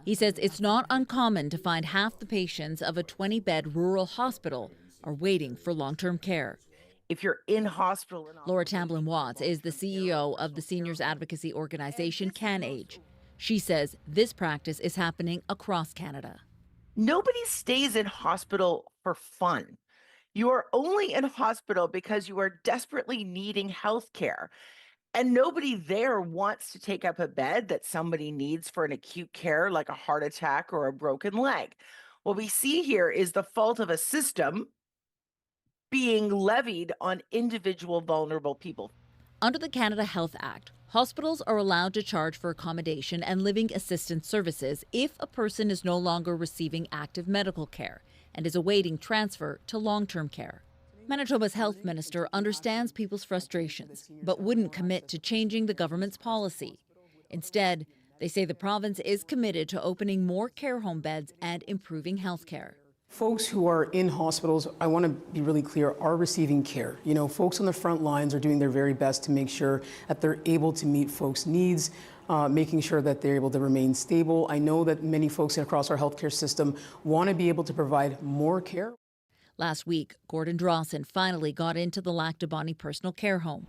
He says it's not uncommon to find half the patients of a 20-bed rural hospital are waiting for long-term care. If you're in hospital... Laura Tamblin-Watts is the CEO of the seniors advocacy organization CanAge. She says this practice is happening across Canada. Nobody stays in hospital for fun. You are only in hospital because you are desperately needing health care. And nobody there wants to take up a bed that somebody needs for an acute care like a heart attack or a broken leg. What we see here is the fault of a system being levied on individual vulnerable people. Under the Canada Health Act, hospitals are allowed to charge for accommodation and living assistance services if a person is no longer receiving active medical care and is awaiting transfer to long-term care. Manitoba's health minister understands people's frustrations, but wouldn't commit to changing the government's policy. Instead, they say the province is committed to opening more care home beds and improving health care. Folks who are in hospitals, I want to be really clear, are receiving care. You know, folks on the front lines are doing their very best to make sure that they're able to meet folks' needs, making sure that they're able to remain stable. I know that many folks across our healthcare system want to be able to provide more care. Last week, Gordon Drawson finally got into the Lac du Bonnet personal care home.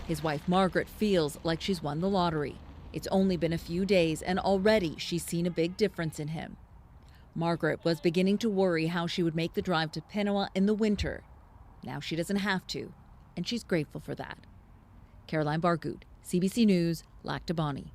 His wife Margaret feels like she's won the lottery. It's only been a few days and already she's seen a big difference in him. Margaret was beginning to worry how she would make the drive to Peguis in the winter. Now she doesn't have to, and she's grateful for that. Caroline Bargood, CBC News, Lac du Bonnie.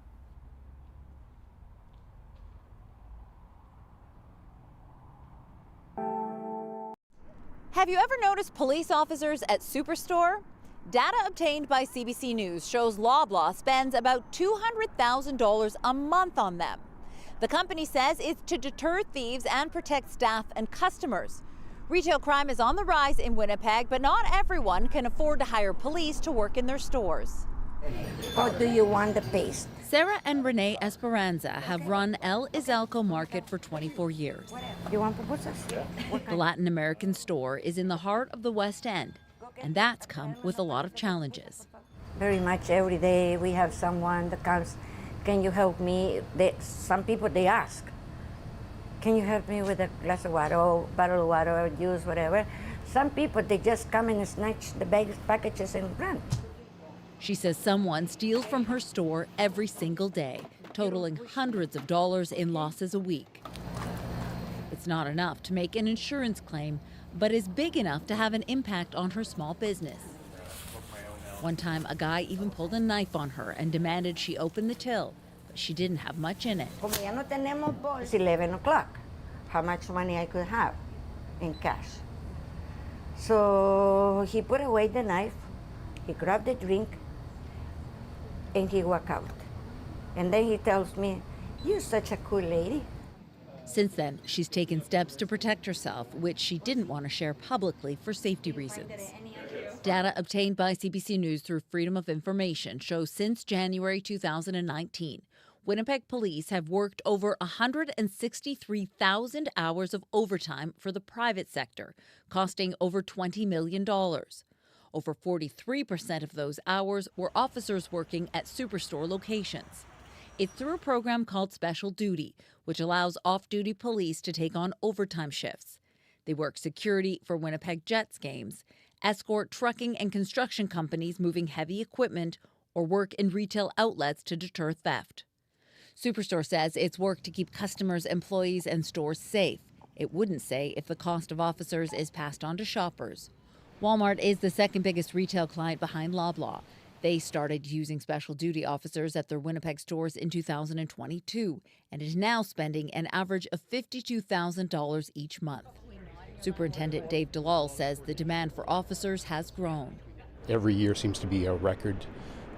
Have you ever noticed police officers at Superstore? Data obtained by CBC News shows Loblaw spends about $200,000 a month on them. The company says it's to deter thieves and protect staff and customers. Retail crime is on the rise in Winnipeg, but not everyone can afford to hire police to work in their stores. Or do you want the paste? Sarah and Renee Esperanza have run El Izalco Market for 24 years. You want pupusas? The Latin American store is in the heart of the West End, and that's come with a lot of challenges. Very much every day we have someone that comes, can you help me? Some people, they ask, can you help me with a glass of water or bottle of water or juice, whatever. Some people, they just come and snatch the packages and run. She says someone steals from her store every single day, totaling hundreds of dollars in losses a week. It's not enough to make an insurance claim, but is big enough to have an impact on her small business. One time, a guy even pulled a knife on her and demanded she open the till, but she didn't have much in it. It's 11 o'clock. How much money I could have in cash. So he put away the knife, he grabbed the drink, and he walked out. And then he tells me, you're such a cool lady. Since then, she's taken steps to protect herself, which she didn't want to share publicly for safety reasons. Data obtained by CBC News through Freedom of Information shows since January 2019, Winnipeg police have worked over 163,000 hours of overtime for the private sector, costing over $20 million. Over 43% of those hours were officers working at Superstore locations. It's through a program called Special Duty, which allows off-duty police to take on overtime shifts. They work security for Winnipeg Jets games, escort trucking and construction companies moving heavy equipment, or work in retail outlets to deter theft. Superstore says it's worked to keep customers, employees, and stores safe. It wouldn't say if the cost of officers is passed on to shoppers. Walmart is the second biggest retail client behind Loblaw. They started using special duty officers at their Winnipeg stores in 2022 and is now spending an average of $52,000 each month. Superintendent Dave Delal says the demand for officers has grown. Every year seems to be a record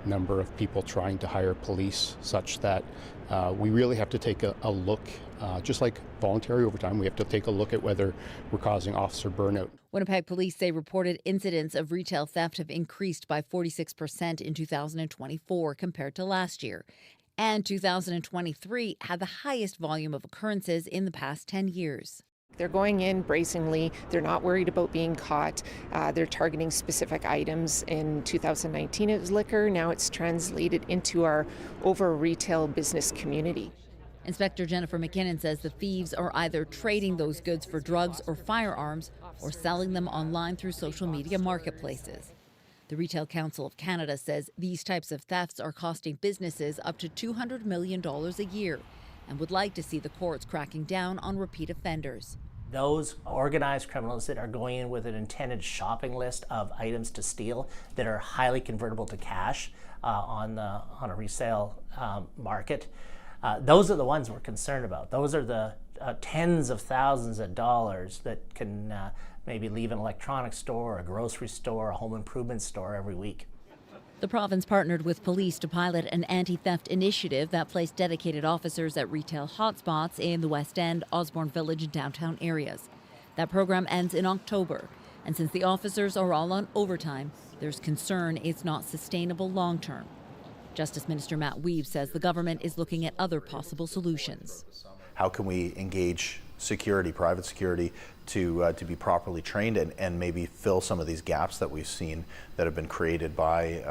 number of people trying to hire police, such that we really have to take a look, just like voluntary overtime, we have to take a look at whether we're causing officer burnout. Winnipeg police say reported incidents of retail theft have increased by 46% in 2024 compared to last year. And 2023 had the highest volume of occurrences in the past 10 years. They're going in bracingly. They're not worried about being caught. They're targeting specific items. In 2019, it was liquor. Now it's translated into our over retail business community. Inspector Jennifer McKinnon says the thieves are either trading those goods for drugs or firearms or selling them online through social media marketplaces. The Retail Council of Canada says these types of thefts are costing businesses up to $200 million a year and would like to see the courts cracking down on repeat offenders. Those organized criminals that are going in with an intended shopping list of items to steal that are highly convertible to cash on a resale market, those are the ones we're concerned about. Those are the tens of thousands of dollars that can maybe leave an electronics store, a grocery store, a home improvement store every week. The province partnered with police to pilot an anti-theft initiative that placed dedicated officers at retail hotspots in the West End, Osborne Village, and downtown areas. That program ends in October, and since the officers are all on overtime, there's concern it's not sustainable long-term. Justice Minister Matt Weave says the government is looking at other possible solutions. How can we engage security, private security, to be properly trained and maybe fill some of these gaps that we've seen that have been created by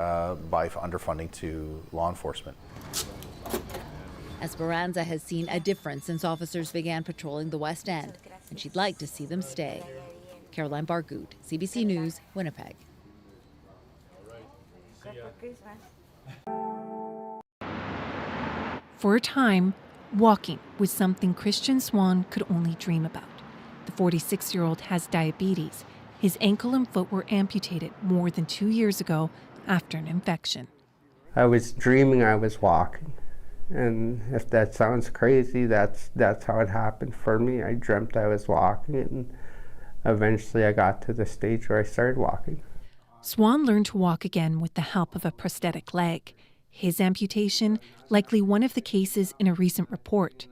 underfunding to law enforcement. Esperanza has seen a difference since officers began patrolling the West End, and she'd like to see them stay. Caroline Bargood, CBC News, Winnipeg. For a time, walking was something Christian Swan could only dream about. The 46-year-old has diabetes. His ankle and foot were amputated more than 2 years ago after an infection. I was dreaming I was walking. And if that sounds crazy, that's how it happened for me. I dreamt I was walking, and eventually I got to the stage where I started walking. Swan learned to walk again with the help of a prosthetic leg. His amputation, likely one of the cases in a recent report.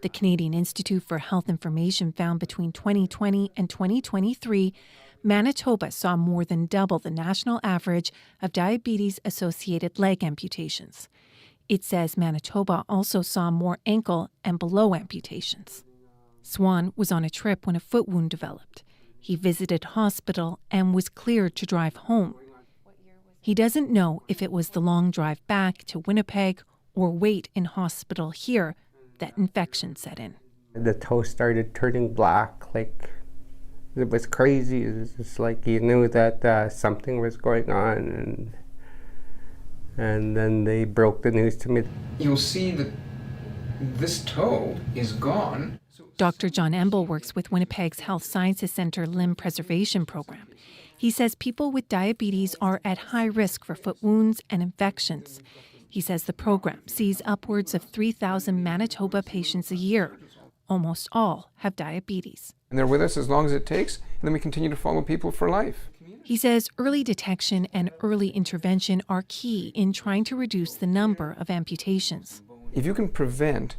The Canadian Institute for Health Information found between 2020 and 2023, Manitoba saw more than double the national average of diabetes-associated leg amputations. It says Manitoba also saw more ankle and below amputations. Swan was on a trip when a foot wound developed. He visited hospital and was cleared to drive home. He doesn't know if it was the long drive back to Winnipeg or wait in hospital here that infection set in. The toe started turning black, like it was crazy. It was just like you knew that something was going on, and then they broke the news to me. You'll see that this toe is gone. Dr. John Emble works with Winnipeg's Health Sciences Centre Limb Preservation Program. He says people with diabetes are at high risk for foot wounds and infections. He says the program sees upwards of 3,000 Manitoba patients a year. Almost all have diabetes. And they're with us as long as it takes, and then we continue to follow people for life. He says early detection and early intervention are key in trying to reduce the number of amputations. If you can prevent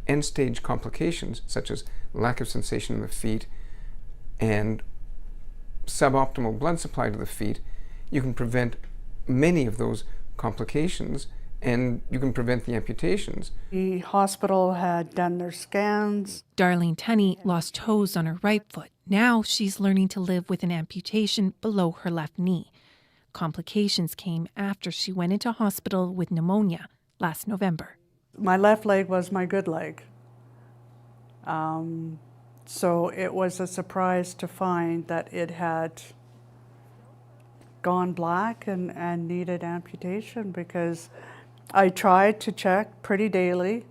end-stage complications, such as lack of sensation in the feet and suboptimal blood supply to the feet, you can prevent many of those complications, and you can prevent the amputations. The hospital had done their scans. Darlene Tunney lost toes on her right foot. Now she's learning to live with an amputation below her left knee. Complications came after she went into hospital with pneumonia last November. My left leg was my good leg. So it was a surprise to find that it had gone black and needed amputation, because I tried to check pretty daily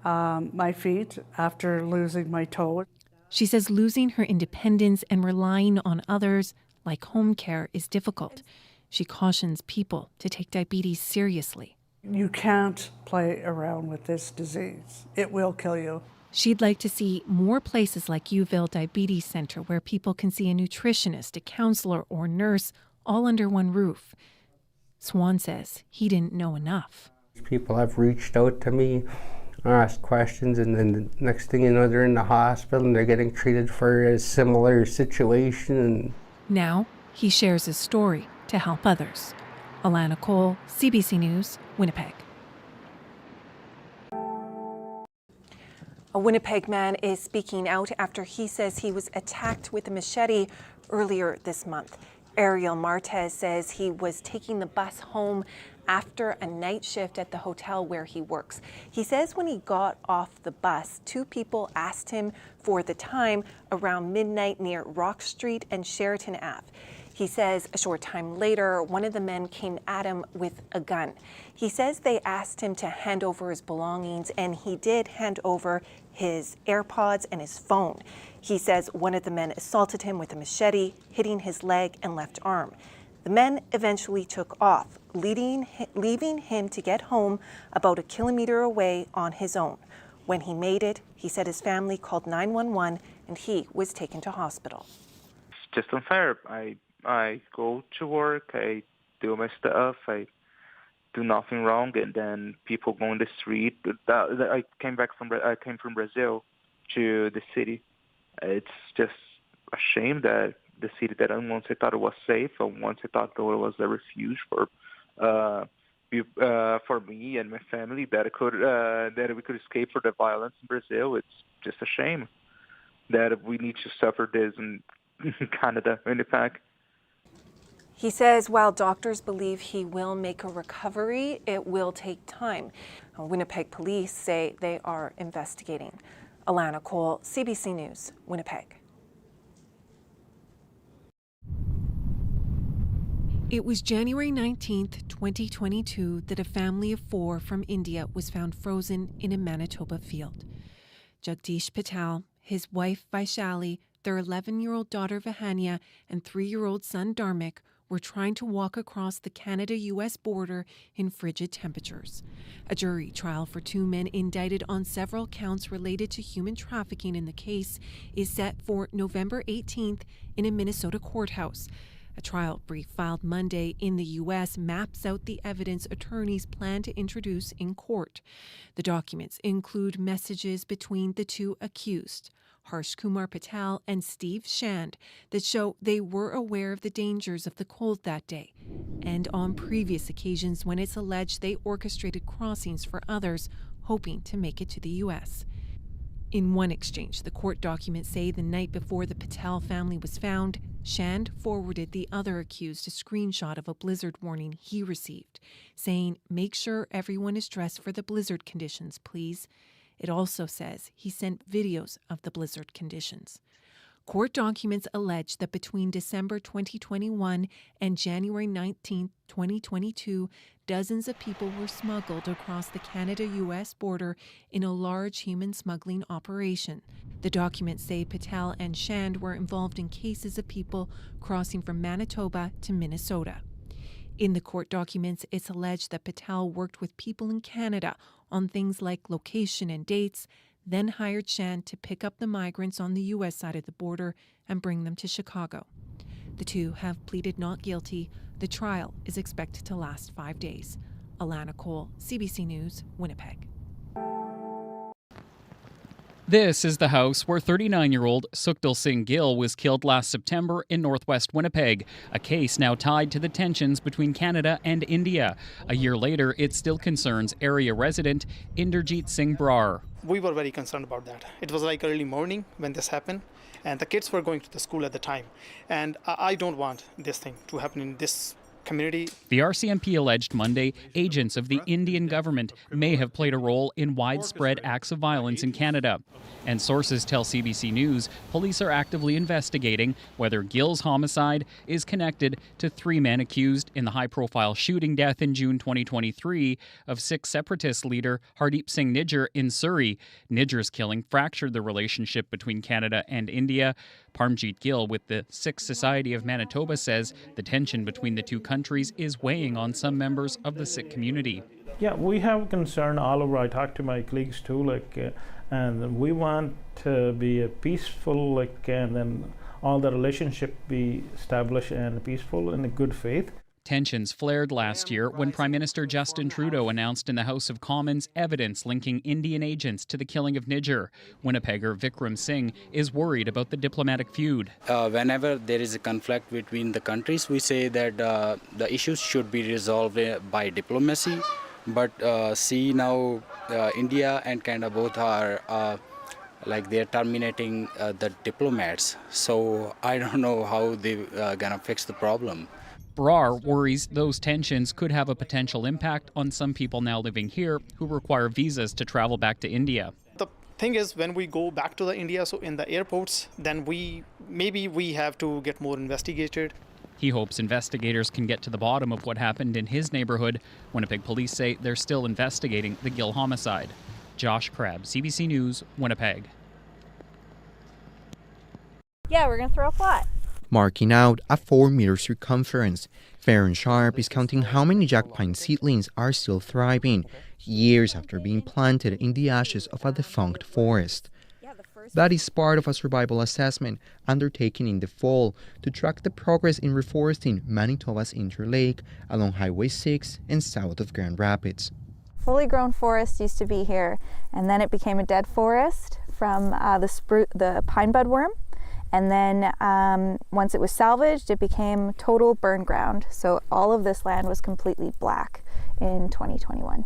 my feet after losing my toe. She says losing her independence and relying on others, like home care, is difficult. She cautions people to take diabetes seriously. You can't play around with this disease. It will kill you. She'd like to see more places like Uville Diabetes Center where people can see a nutritionist, a counselor, or nurse all under one roof. Swan says he didn't know enough. People have reached out to me, asked questions, and then the next thing you know, they're in the hospital and they're getting treated for a similar situation. Now he shares his story to help others. Alana Cole, CBC News, Winnipeg. A Winnipeg man is speaking out after he says he was attacked with a machete earlier this month. Ariel Martez says he was taking the bus home after a night shift at the hotel where he works. He says when he got off the bus, two people asked him for the time around midnight near Rock Street and Sheraton Ave. He says a short time later, one of the men came at him with a gun. He says they asked him to hand over his belongings, and he did hand over his AirPods and his phone. He says one of the men assaulted him with a machete, hitting his leg and left arm. The men eventually took off, leaving him to get home about 1 kilometer away on his own. When he made it, he said his family called 911 and he was taken to hospital. It's just unfair. I go to work, I do my stuff, I do nothing wrong, and then people go on the street. I came from Brazil to the city. It's just a shame that the city that once I thought it was safe, and once I thought it was a refuge for me and my family, that we could escape from the violence in Brazil. It's just a shame that we need to suffer this in Canada, Winnipeg. He says while doctors believe he will make a recovery, it will take time. Winnipeg police say they are investigating. Alana Cole, CBC News, Winnipeg. It was January 19th, 2022, that a family of 4 from India was found frozen in a Manitoba field. Jagdish Patel, his wife Vaishali, their 11-year-old daughter Vahanya, and 3-year-old son Dharmik were trying to walk across the Canada-US border in frigid temperatures. A jury trial for 2 men indicted on several counts related to human trafficking in the case is set for November 18th in a Minnesota courthouse. A trial brief filed Monday in the U.S. maps out the evidence attorneys plan to introduce in court. The documents include messages between the two accused, Harsh Kumar Patel and Steve Shand, that show they were aware of the dangers of the cold that day, and on previous occasions when it's alleged they orchestrated crossings for others hoping to make it to the U.S. In one exchange, the court documents say the night before the Patel family was found, Shand forwarded the other accused a screenshot of a blizzard warning he received, saying, "Make sure everyone is dressed for the blizzard conditions, please." It also says he sent videos of the blizzard conditions. Court documents allege that between December 2021 and January 19, 2022, dozens of people were smuggled across the Canada-US border in a large human smuggling operation. The documents say Patel and Shand were involved in cases of people crossing from Manitoba to Minnesota. In the court documents, it's alleged that Patel worked with people in Canada on things like location and dates, then hired Shand to pick up the migrants on the U.S. side of the border and bring them to Chicago. The two have pleaded not guilty. The trial is expected to last 5 days. Alana Cole, CBC News, Winnipeg. This is the house where 39-year-old Sukhtal Singh Gill was killed last September in northwest Winnipeg, a case now tied to the tensions between Canada and India. A year later, it still concerns area resident Inderjeet Singh Brar. We were very concerned about that. It was like early morning when this happened, and the kids were going to the school at the time. And I don't want this thing to happen in this community. The RCMP alleged Monday agents of the Indian government may have played a role in widespread acts of violence in Canada. And sources tell CBC News police are actively investigating whether Gill's homicide is connected to 3 men accused in the high-profile shooting death in June 2023 of Sikh separatist leader Hardeep Singh Nijjar in Surrey. Nijjar's killing fractured the relationship between Canada and India. Parmjeet Gill with the Sikh Society of Manitoba says the tension between the two countries is weighing on some members of the Sikh community. Yeah, we have concern all over. I talk to my colleagues too, and we want to be a peaceful, and then all the relationship be established and peaceful in a good faith. Tensions flared last year when Prime Minister Justin Trudeau announced in the House of Commons evidence linking Indian agents to the killing of Nijjar. Winnipegger Vikram Singh is worried about the diplomatic feud. Whenever there is a conflict between the countries, we say that the issues should be resolved by diplomacy. But see now, India and Canada both are they're terminating the diplomats. So I don't know how they're gonna fix the problem. Brar worries those tensions could have a potential impact on some people now living here who require visas to travel back to India. The thing is, when we go back to the India, so in the airports, then we have to get more investigated. He hopes investigators can get to the bottom of what happened in his neighborhood. Winnipeg police say they're still investigating the Gill homicide. Josh Crabb, CBC News, Winnipeg. Yeah, we're going to throw a plot. Marking out a 4-meter circumference, Farron Sharp is counting how many jack pine seedlings are still thriving, years after being planted in the ashes of a defunct forest. That is part of a survival assessment undertaken in the fall to track the progress in reforesting Manitoba's Interlake along Highway 6 and south of Grand Rapids. Fully grown forest used to be here, and then it became a dead forest from the pine budworm. And then once it was salvaged, it became total burn ground. So all of this land was completely black in 2021.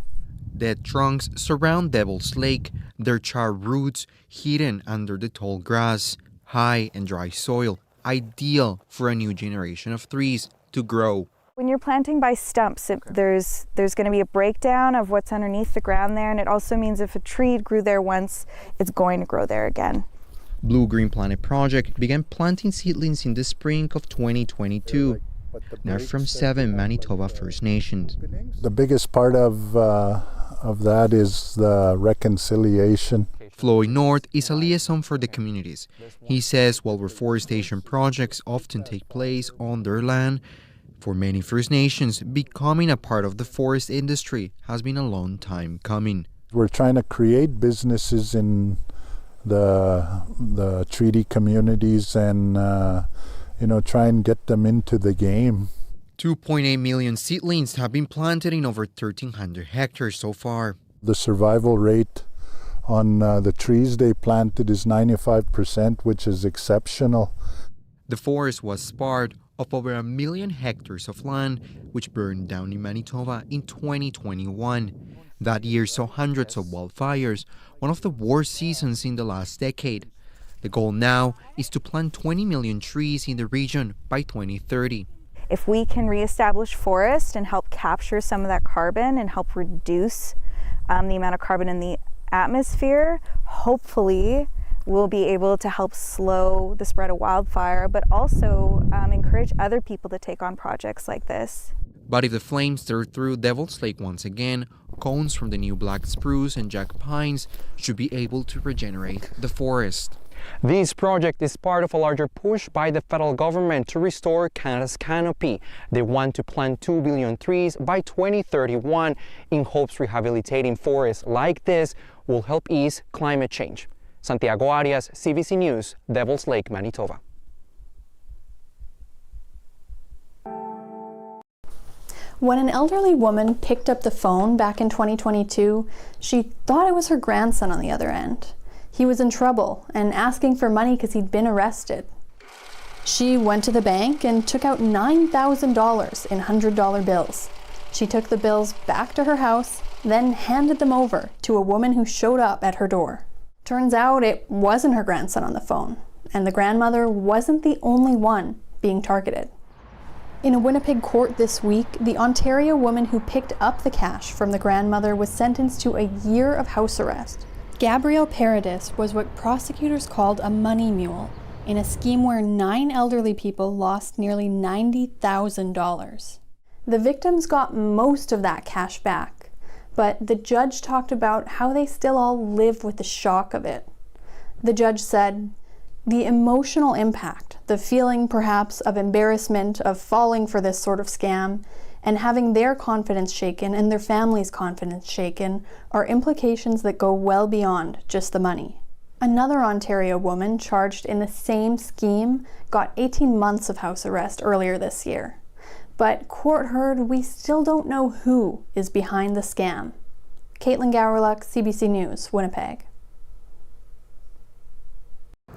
Dead trunks surround Devil's Lake, their charred roots hidden under the tall grass, high and dry soil, ideal for a new generation of trees to grow. When you're planting by stumps, there's going to be a breakdown of what's underneath the ground there, and it also means if a tree grew there once, it's going to grow there again. Blue Green Planet Project began planting seedlings in the spring of 2022. They're from 7 Manitoba First Nations. The biggest part of that is the reconciliation. Floyd North is a liaison for the communities. He says while reforestation projects often take place on their land, For many First Nations, becoming a part of the forest industry has been a long time coming. We're trying to create businesses in the treaty communities and try and get them into the game. 2.8 million seedlings have been planted in over 1,300 hectares so far. The survival rate on the trees they planted is 95%, which is exceptional. The forest was part of over 1 million hectares of land, which burned down in Manitoba in 2021. That year saw hundreds of wildfires, one of the worst seasons in the last decade. The goal now is to plant 20 million trees in the region by 2030. If we can reestablish forest and help capture some of that carbon and help reduce the amount of carbon in the atmosphere, hopefully we'll be able to help slow the spread of wildfire, but also encourage other people to take on projects like this. But if the flames tear through Devil's Lake once again, cones from the new black spruce and jack pines should be able to regenerate the forest. This project is part of a larger push by the federal government to restore Canada's canopy. They want to plant 2 billion trees by 2031 in hopes rehabilitating forests like this will help ease climate change. Santiago Arias, CBC News, Devil's Lake, Manitoba. When an elderly woman picked up the phone back in 2022, she thought it was her grandson on the other end. He was in trouble and asking for money because he'd been arrested. She went to the bank and took out $9,000 in $100 bills. She took the bills back to her house, then handed them over to a woman who showed up at her door. Turns out it wasn't her grandson on the phone, and the grandmother wasn't the only one being targeted. In a Winnipeg court this week, the Ontario woman who picked up the cash from the grandmother was sentenced to a year of house arrest. Gabrielle Paradis was what prosecutors called a money mule in a scheme where 9 elderly people lost nearly $90,000. The victims got most of that cash back, but the judge talked about how they still all live with the shock of it. The judge said, "The emotional impact, the feeling perhaps of embarrassment of falling for this sort of scam, and having their confidence shaken and their family's confidence shaken are implications that go well beyond just the money." Another Ontario woman charged in the same scheme got 18 months of house arrest earlier this year. But court heard we still don't know who is behind the scam. Caitlin Gowerluck, CBC News, Winnipeg.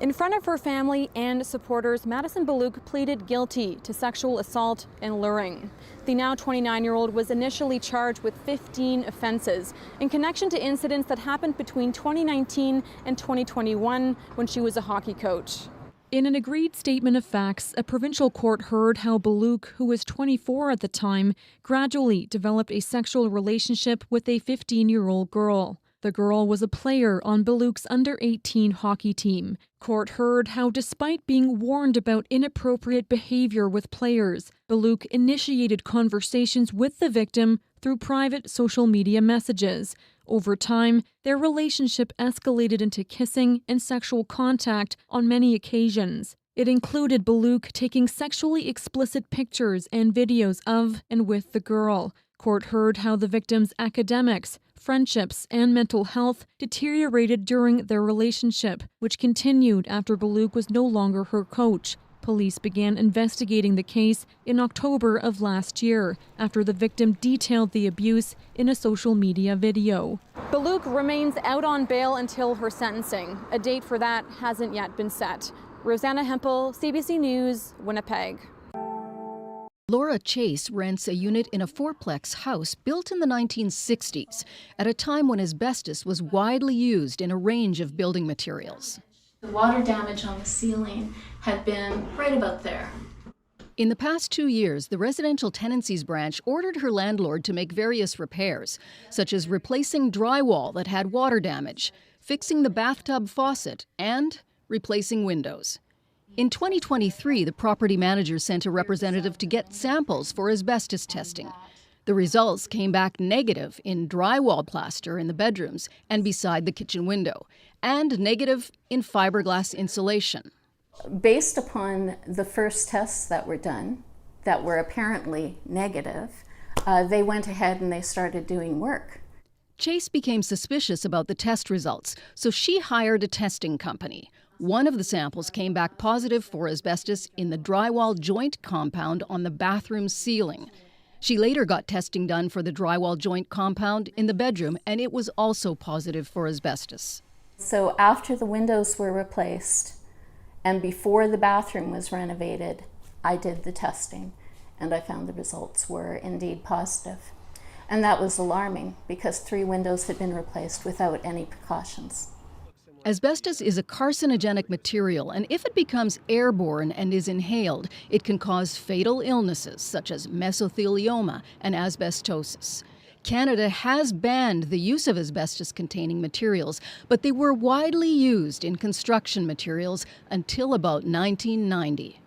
In front of her family and supporters, Madison Baluk pleaded guilty to sexual assault and luring. The now 29-year-old was initially charged with 15 offenses in connection to incidents that happened between 2019 and 2021 when she was a hockey coach. In an agreed statement of facts, a provincial court heard how Baluk, who was 24 at the time, gradually developed a sexual relationship with a 15-year-old girl. The girl was a player on Baluk's under-18 hockey team. Court heard how, despite being warned about inappropriate behavior with players, Baluk initiated conversations with the victim through private social media messages. Over time, their relationship escalated into kissing and sexual contact on many occasions. It included Baluk taking sexually explicit pictures and videos of and with the girl. Court heard how the victim's academics, friendships, and mental health deteriorated during their relationship, which continued after Baluk was no longer her coach. Police began investigating the case in October of last year after the victim detailed the abuse in a social media video. Baluk remains out on bail until her sentencing. A date for that hasn't yet been set. Rosanna Hempel, CBC News, Winnipeg. Laura Chase rents a unit in a fourplex house built in the 1960s, at a time when asbestos was widely used in a range of building materials. The water damage on the ceiling had been right about there. In the past 2 years, the Residential Tenancies Branch ordered her landlord to make various repairs, such as replacing drywall that had water damage, fixing the bathtub faucet, and replacing windows. In 2023, the property manager sent a representative to get samples for asbestos testing. The results came back negative in drywall plaster in the bedrooms and beside the kitchen window, and negative in fiberglass insulation. Based upon the first tests that were done, that were apparently negative, they went ahead and they started doing work. Chase became suspicious about the test results, so she hired a testing company. One of the samples came back positive for asbestos in the drywall joint compound on the bathroom ceiling. She later got testing done for the drywall joint compound in the bedroom, and it was also positive for asbestos. So after the windows were replaced and before the bathroom was renovated, I did the testing, and I found the results were indeed positive. And that was alarming because 3 windows had been replaced without any precautions. Asbestos is a carcinogenic material, and if it becomes airborne and is inhaled, it can cause fatal illnesses such as mesothelioma and asbestosis. Canada has banned the use of asbestos-containing materials, but they were widely used in construction materials until about 1990.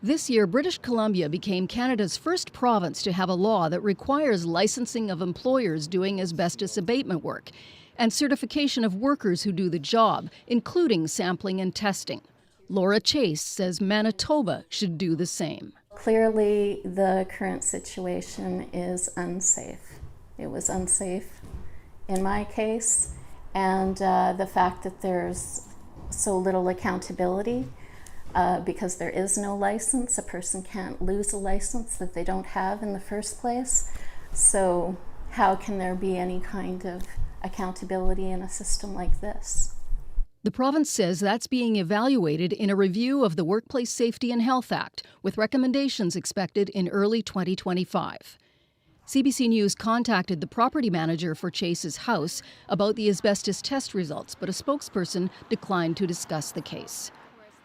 This year, British Columbia became Canada's first province to have a law that requires licensing of employers doing asbestos abatement work and certification of workers who do the job, including sampling and testing. Laura Chase says Manitoba should do the same. Clearly, the current situation is unsafe. It was unsafe in my case, and the fact that there's so little accountability because there is no license. A person can't lose a license that they don't have in the first place. So how can there be any kind of accountability in a system like this? The province says that's being evaluated in a review of the Workplace Safety and Health Act, with recommendations expected in early 2025. CBC News contacted the property manager for Chase's house about the asbestos test results, but a spokesperson declined to discuss the case.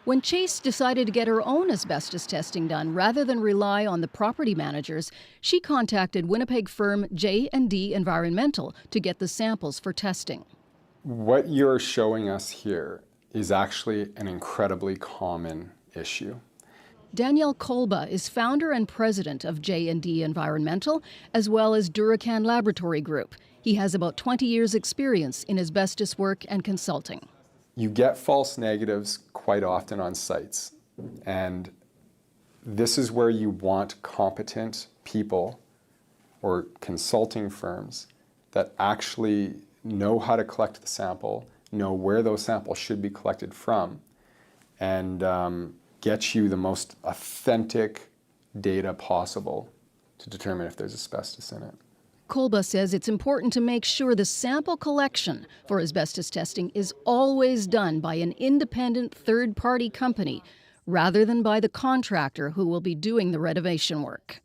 When Chase decided to get her own asbestos testing done rather than rely on the property managers, she contacted Winnipeg firm J&D Environmental to get the samples for testing. What you're showing us here is actually an incredibly common issue. Danielle Kolba is founder and president of J&D Environmental, as well as Duracan Laboratory Group. He has about 20 years' experience in asbestos work and consulting. You get false negatives quite often on sites, and this is where you want competent people or consulting firms that actually know how to collect the sample, know where those samples should be collected from, and get you the most authentic data possible to determine if there's asbestos in it. Kolba says it's important to make sure the sample collection for asbestos testing is always done by an independent third-party company rather than by the contractor who will be doing the renovation work.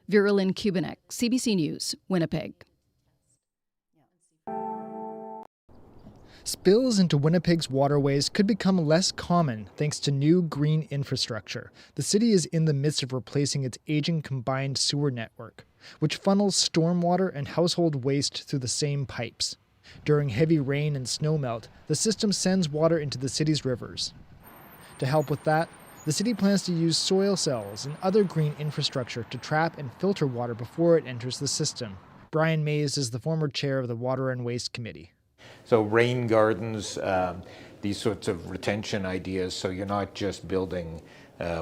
Veralyn Kubanek, CBC News, Winnipeg. Spills into Winnipeg's waterways could become less common thanks to new green infrastructure. The city is in the midst of replacing its aging combined sewer network, which funnels stormwater and household waste through the same pipes. During heavy rain and snowmelt, the system sends water into the city's rivers. To help with that, the city plans to use soil cells and other green infrastructure to trap and filter water before it enters the system. Brian Mays is the former chair of the Water and Waste Committee. So rain gardens, these sorts of retention ideas, so you're not just building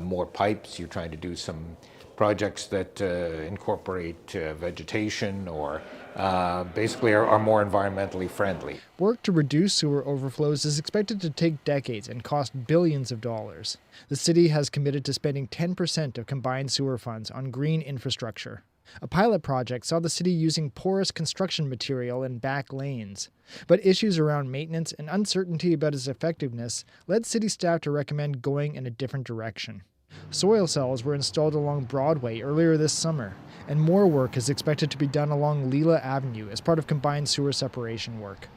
more pipes, you're trying to do some projects that incorporate vegetation or basically are more environmentally friendly. Work to reduce sewer overflows is expected to take decades and cost billions of dollars. The city has committed to spending 10% of combined sewer funds on green infrastructure. A pilot project saw the city using porous construction material in back lanes, but issues around maintenance and uncertainty about its effectiveness led city staff to recommend going in a different direction. Soil cells were installed along Broadway earlier this summer, and more work is expected to be done along Leela Avenue as part of combined sewer separation work.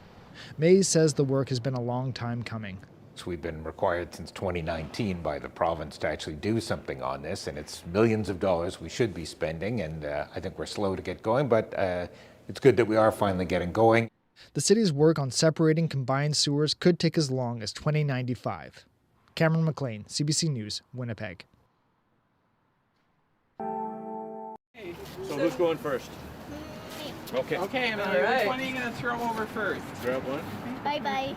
Mays says the work has been a long time coming. So we've been required since 2019 by the province to actually do something on this, and it's millions of dollars we should be spending, and I think we're slow to get going, but it's good that we are finally getting going. The city's work on separating combined sewers could take as long as 2095. Cameron McLean, CBC News, Winnipeg. So who's going first? Okay. Okay, Emily, which one are you going to throw over first? Grab one. Bye-bye.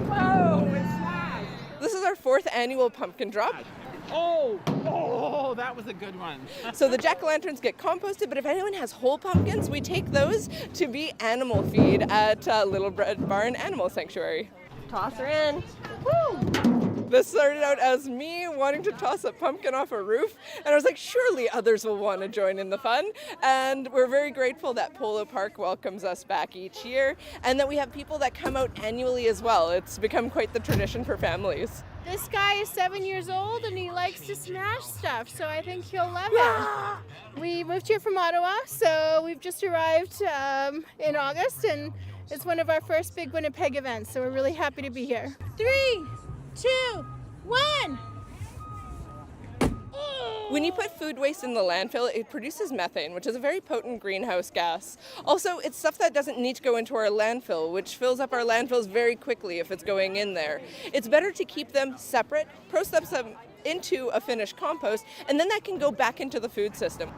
Whoa, it's nice. This is our 4th annual pumpkin drop. Oh, that was a good one. So the jack-o'-lanterns get composted, but if anyone has whole pumpkins, we take those to be animal feed at Little Red Barn Animal Sanctuary. Toss her in. Woo! This started out as me wanting to toss a pumpkin off a roof, and I was like, surely others will want to join in the fun. And we're very grateful that Polo Park welcomes us back each year, and that we have people that come out annually as well. It's become quite the tradition for families. This guy is 7 years old and he likes to smash stuff, so I think he'll love it. We moved here from Ottawa, so we've just arrived in August, and it's one of our first big Winnipeg events, so we're really happy to be here. 3, 2, 1. When you put food waste in the landfill, it produces methane, which is a very potent greenhouse gas. Also, it's stuff that doesn't need to go into our landfill, which fills up our landfills very quickly if it's going in there. It's better to keep them separate, process them into a finished compost, and then that can go back into the food system.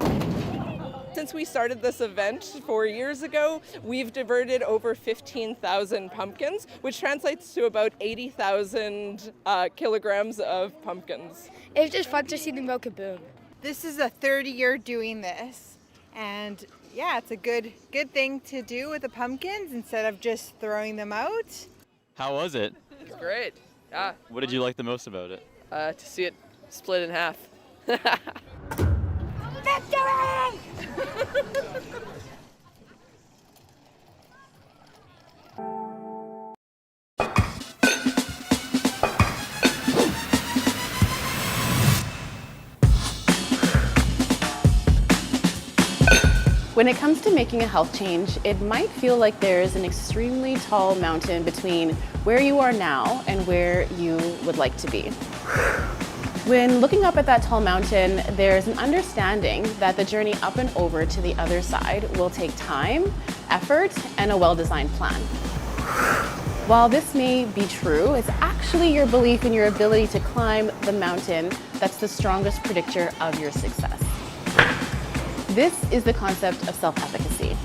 Since we started this event 4 years ago, we've diverted over 15,000 pumpkins, which translates to about 80,000 kilograms of pumpkins. It was just fun to see them go kaboom. This is a third year doing this, and yeah, it's a good thing to do with the pumpkins instead of just throwing them out. How was it? It's great. Yeah. What did you like the most about it? To see it split in half. Victory! When it comes to making a health change, it might feel like there's an extremely tall mountain between where you are now and where you would like to be. When looking up at that tall mountain, there's an understanding that the journey up and over to the other side will take time, effort, and a well-designed plan. While this may be true, it's actually your belief in your ability to climb the mountain that's the strongest predictor of your success. This is the concept of self-efficacy.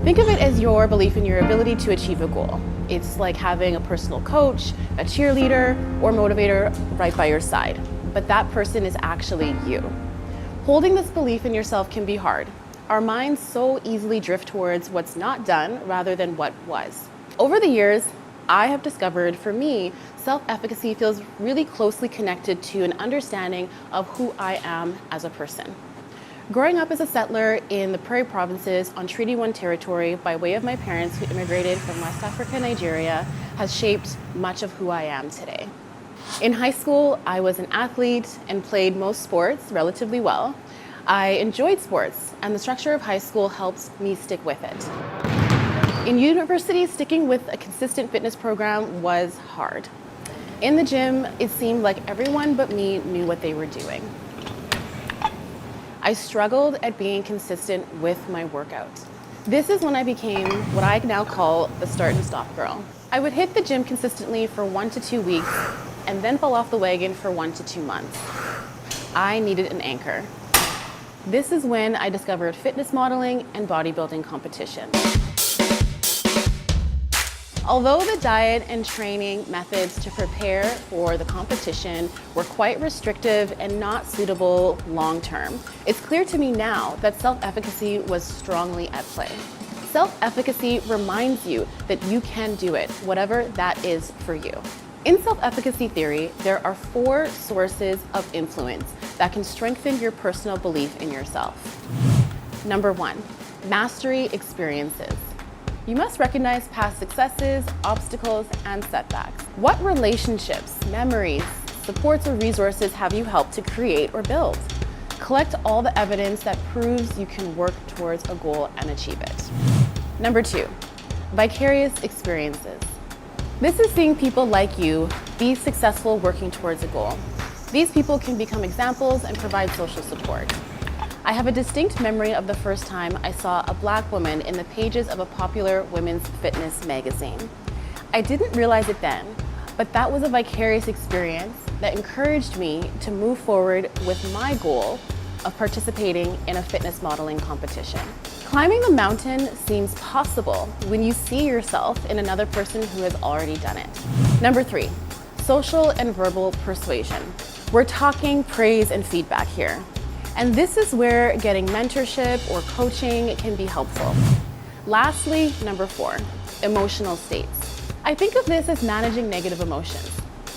Think of it as your belief in your ability to achieve a goal. It's like having a personal coach, a cheerleader, or motivator right by your side. But that person is actually you. Holding this belief in yourself can be hard. Our minds so easily drift towards what's not done rather than what was. Over the years, I have discovered, for me, self-efficacy feels really closely connected to an understanding of who I am as a person. Growing up as a settler in the Prairie Provinces on Treaty 1 territory by way of my parents who immigrated from West Africa, Nigeria, has shaped much of who I am today. In high school, I was an athlete and played most sports relatively well. I enjoyed sports, and the structure of high school helped me stick with it. In university, sticking with a consistent fitness program was hard. In the gym, it seemed like everyone but me knew what they were doing. I struggled at being consistent with my workouts. This is when I became what I now call the start and stop girl. I would hit the gym consistently for 1 to 2 weeks and then fall off the wagon for 1 to 2 months. I needed an anchor. This is when I discovered fitness modeling and bodybuilding competition. Although the diet and training methods to prepare for the competition were quite restrictive and not suitable long-term, it's clear to me now that self-efficacy was strongly at play. Self-efficacy reminds you that you can do it, whatever that is for you. In self-efficacy theory, there are 4 sources of influence that can strengthen your personal belief in yourself. Number 1, mastery experiences. You must recognize past successes, obstacles, and setbacks. What relationships, memories, supports, or resources have you helped to create or build? Collect all the evidence that proves you can work towards a goal and achieve it. Number 2, vicarious experiences. This is seeing people like you be successful working towards a goal. These people can become examples and provide social support. I have a distinct memory of the first time I saw a Black woman in the pages of a popular women's fitness magazine. I didn't realize it then, but that was a vicarious experience that encouraged me to move forward with my goal of participating in a fitness modeling competition. Climbing the mountain seems possible when you see yourself in another person who has already done it. Number 3, social and verbal persuasion. We're talking praise and feedback here. And this is where getting mentorship or coaching can be helpful. Lastly, number 4, emotional states. I think of this as managing negative emotions.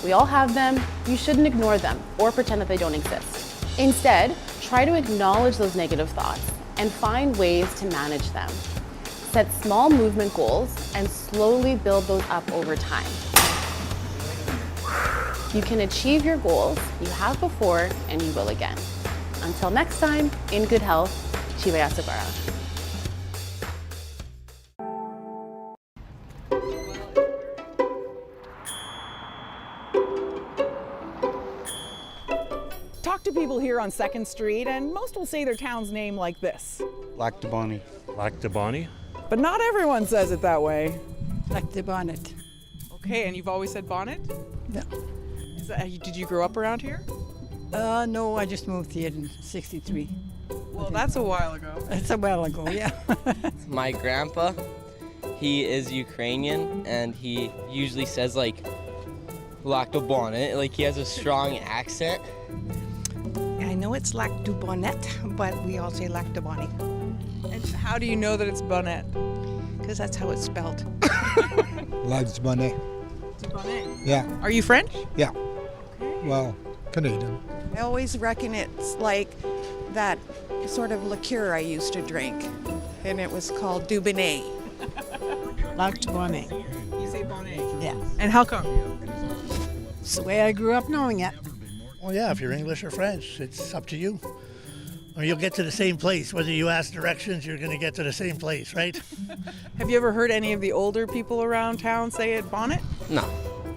We all have them. You shouldn't ignore them or pretend that they don't exist. Instead, try to acknowledge those negative thoughts and find ways to manage them. Set small movement goals and slowly build those up over time. You can achieve your goals you have before and you will again. Until next time, in good health, Javier. Talk to people here on 2nd Street and most will say their town's name like this. Lac du Bonnet. Lac du Bonnet? But not everyone says it that way. Lac du Bonnet. Okay, and you've always said Bonnet? No. Did you grow up around here? No, I just moved here in 63. Well, that's a while ago. That's a while ago, yeah. My grandpa, he is Ukrainian, and he usually says, like, Lac du Bonnet, like he has a strong accent. I know it's Lac du Bonnet, but we all say Lac du Bonnet. And how do you know that it's Bonnet? Because that's how it's spelled. Lac du Bonnet. Bonnet. Yeah. Are you French? Yeah. Well, Canadian. I always reckon it's like that sort of liqueur I used to drink, and it was called Dubonnet. Lac du Bonnet. You say Bonnet? Yeah. And how come? It's the way I grew up knowing it. Well, yeah, if you're English or French, it's up to you. Or you'll get to the same place. Whether you ask directions, you're going to get to the same place, right? Have you ever heard any of the older people around town say it Bonnet? No.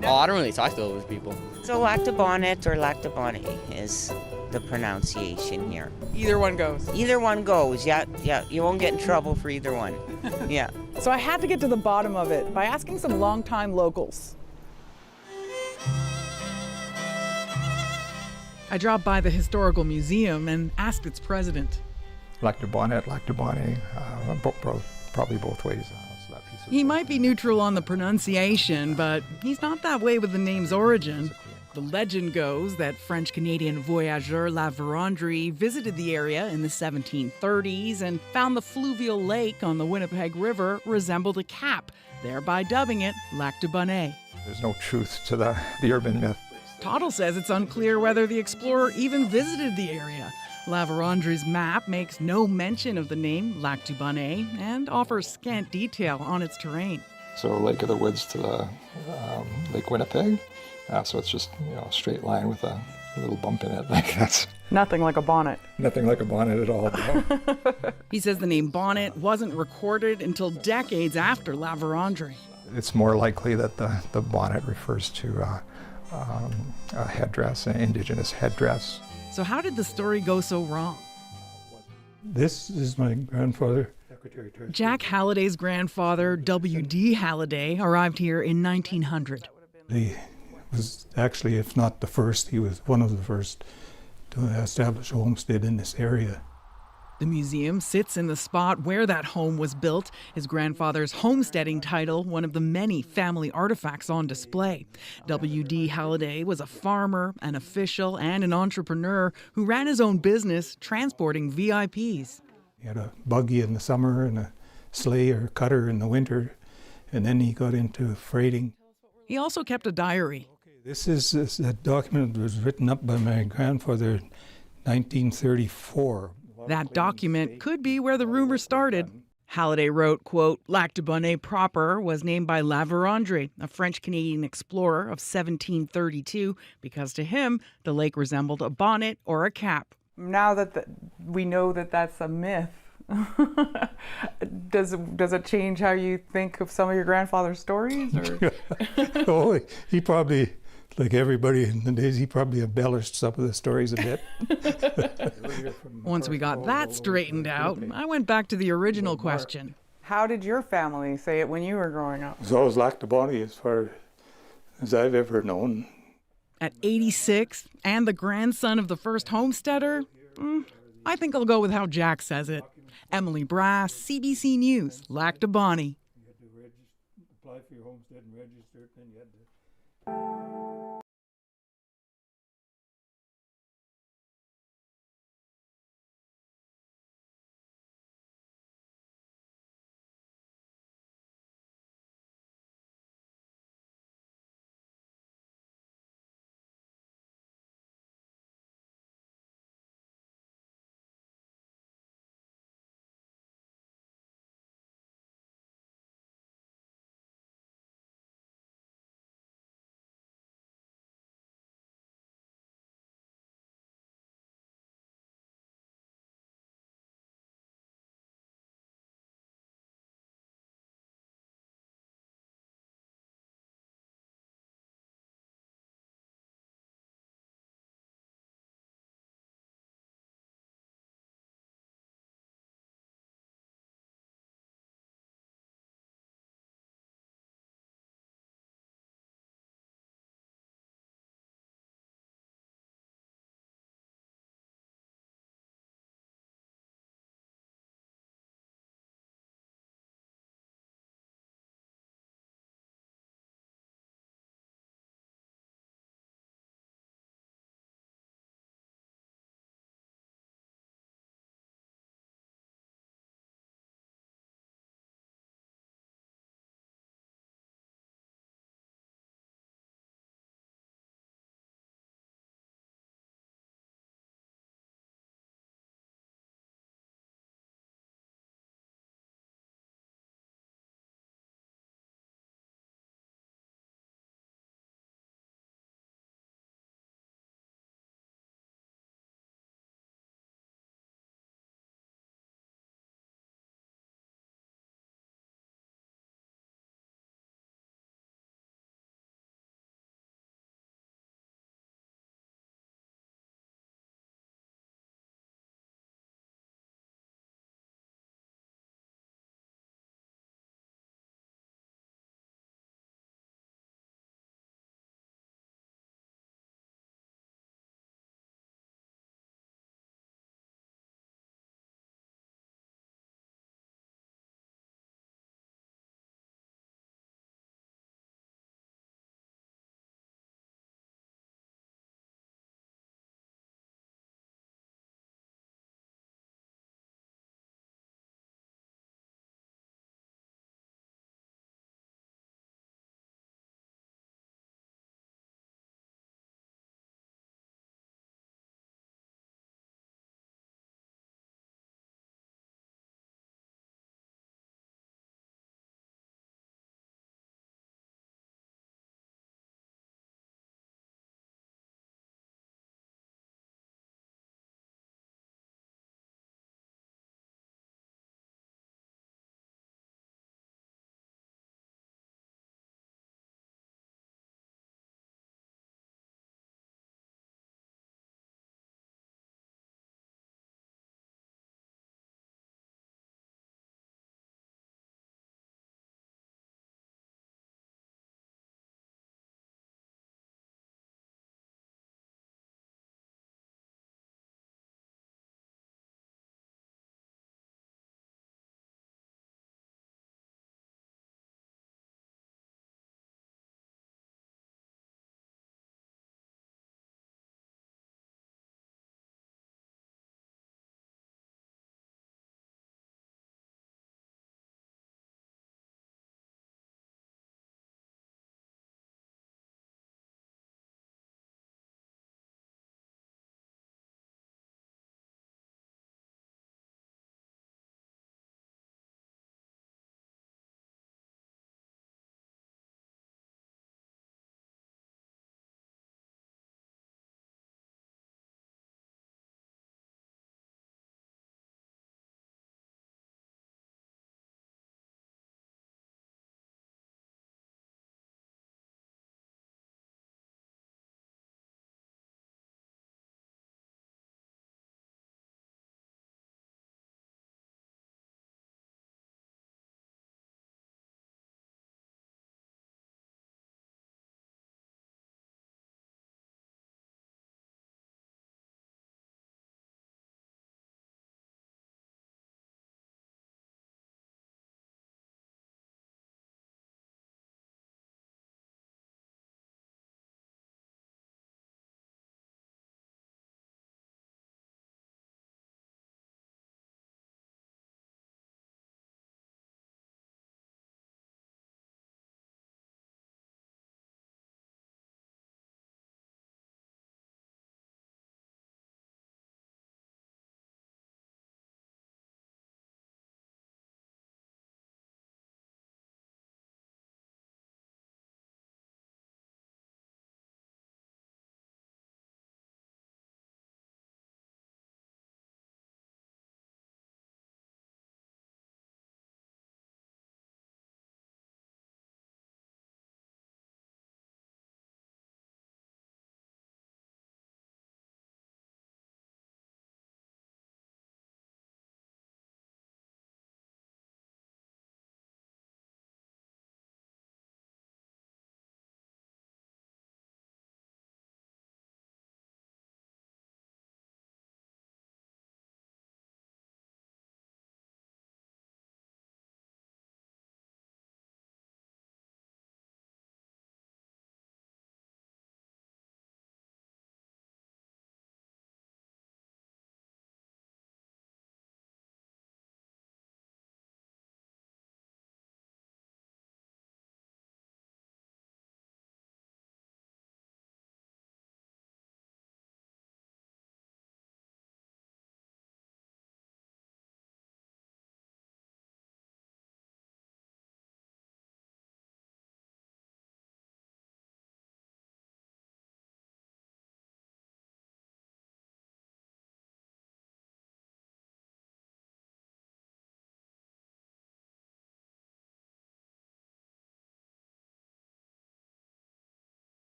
Well, I don't really talk to those people. So Lac du Bonnet or Lac du Bonnet is the pronunciation here. Either one goes? Either one goes, yeah. You won't get in trouble for either one. Yeah. So I had to get to the bottom of it by asking some longtime locals. I dropped by the historical museum and asked its president. Lac du Bonnet, probably both ways. He might be neutral on the pronunciation, but he's not that way with the name's origin. The legend goes that French-Canadian voyageur La Vérendrye visited the area in the 1730s and found the fluvial lake on the Winnipeg River resembled a cap, thereby dubbing it Lac du Bonnet. There's no truth to the urban myth. Tottle says it's unclear whether the explorer even visited the area. La Vérendrye's map makes no mention of the name Lac du Bonnet and offers scant detail on its terrain. So Lake of the Woods to the Lake Winnipeg. So it's just a straight line with a little bump in it. Like that's nothing like a bonnet. Nothing like a bonnet at all. No. He says the name Bonnet wasn't recorded until decades after La Vérendrye. It's more likely that the bonnet refers to a headdress, an indigenous headdress. So how did the story go so wrong? This is my grandfather. Jack Halliday's grandfather, W.D. Halliday, arrived here in 1900. He was actually, if not the first, he was one of the first to establish a homestead in this area. The museum sits in the spot where that home was built, his grandfather's homesteading title, one of the many family artifacts on display. W.D. Halliday was a farmer, an official, and an entrepreneur who ran his own business transporting VIPs. He had a buggy in the summer and a sleigh or cutter in the winter, and then he got into freighting. He also kept a diary. This is a document that was written up by my grandfather in 1934. That document could be where the rumor started. Halliday wrote, quote, Lac du Bonnet proper was named by La Vérendrye, a French-Canadian explorer of 1732, because to him, the lake resembled a bonnet or a cap. Now that we know that that's a myth, does it change how you think of some of your grandfather's stories? Or? Oh, he probably, like everybody in the days, he probably embellished some of the stories a bit. Once we got that straightened out, I went back to the original question. How did your family say it when you were growing up? It's always Lac du Bonnet as far as I've ever known. At 86, and the grandson of the first homesteader, I think I'll go with how Jack says it. Emily Brass, CBC News, Lac du Bonny. You had to apply for your homestead and register it, then you had to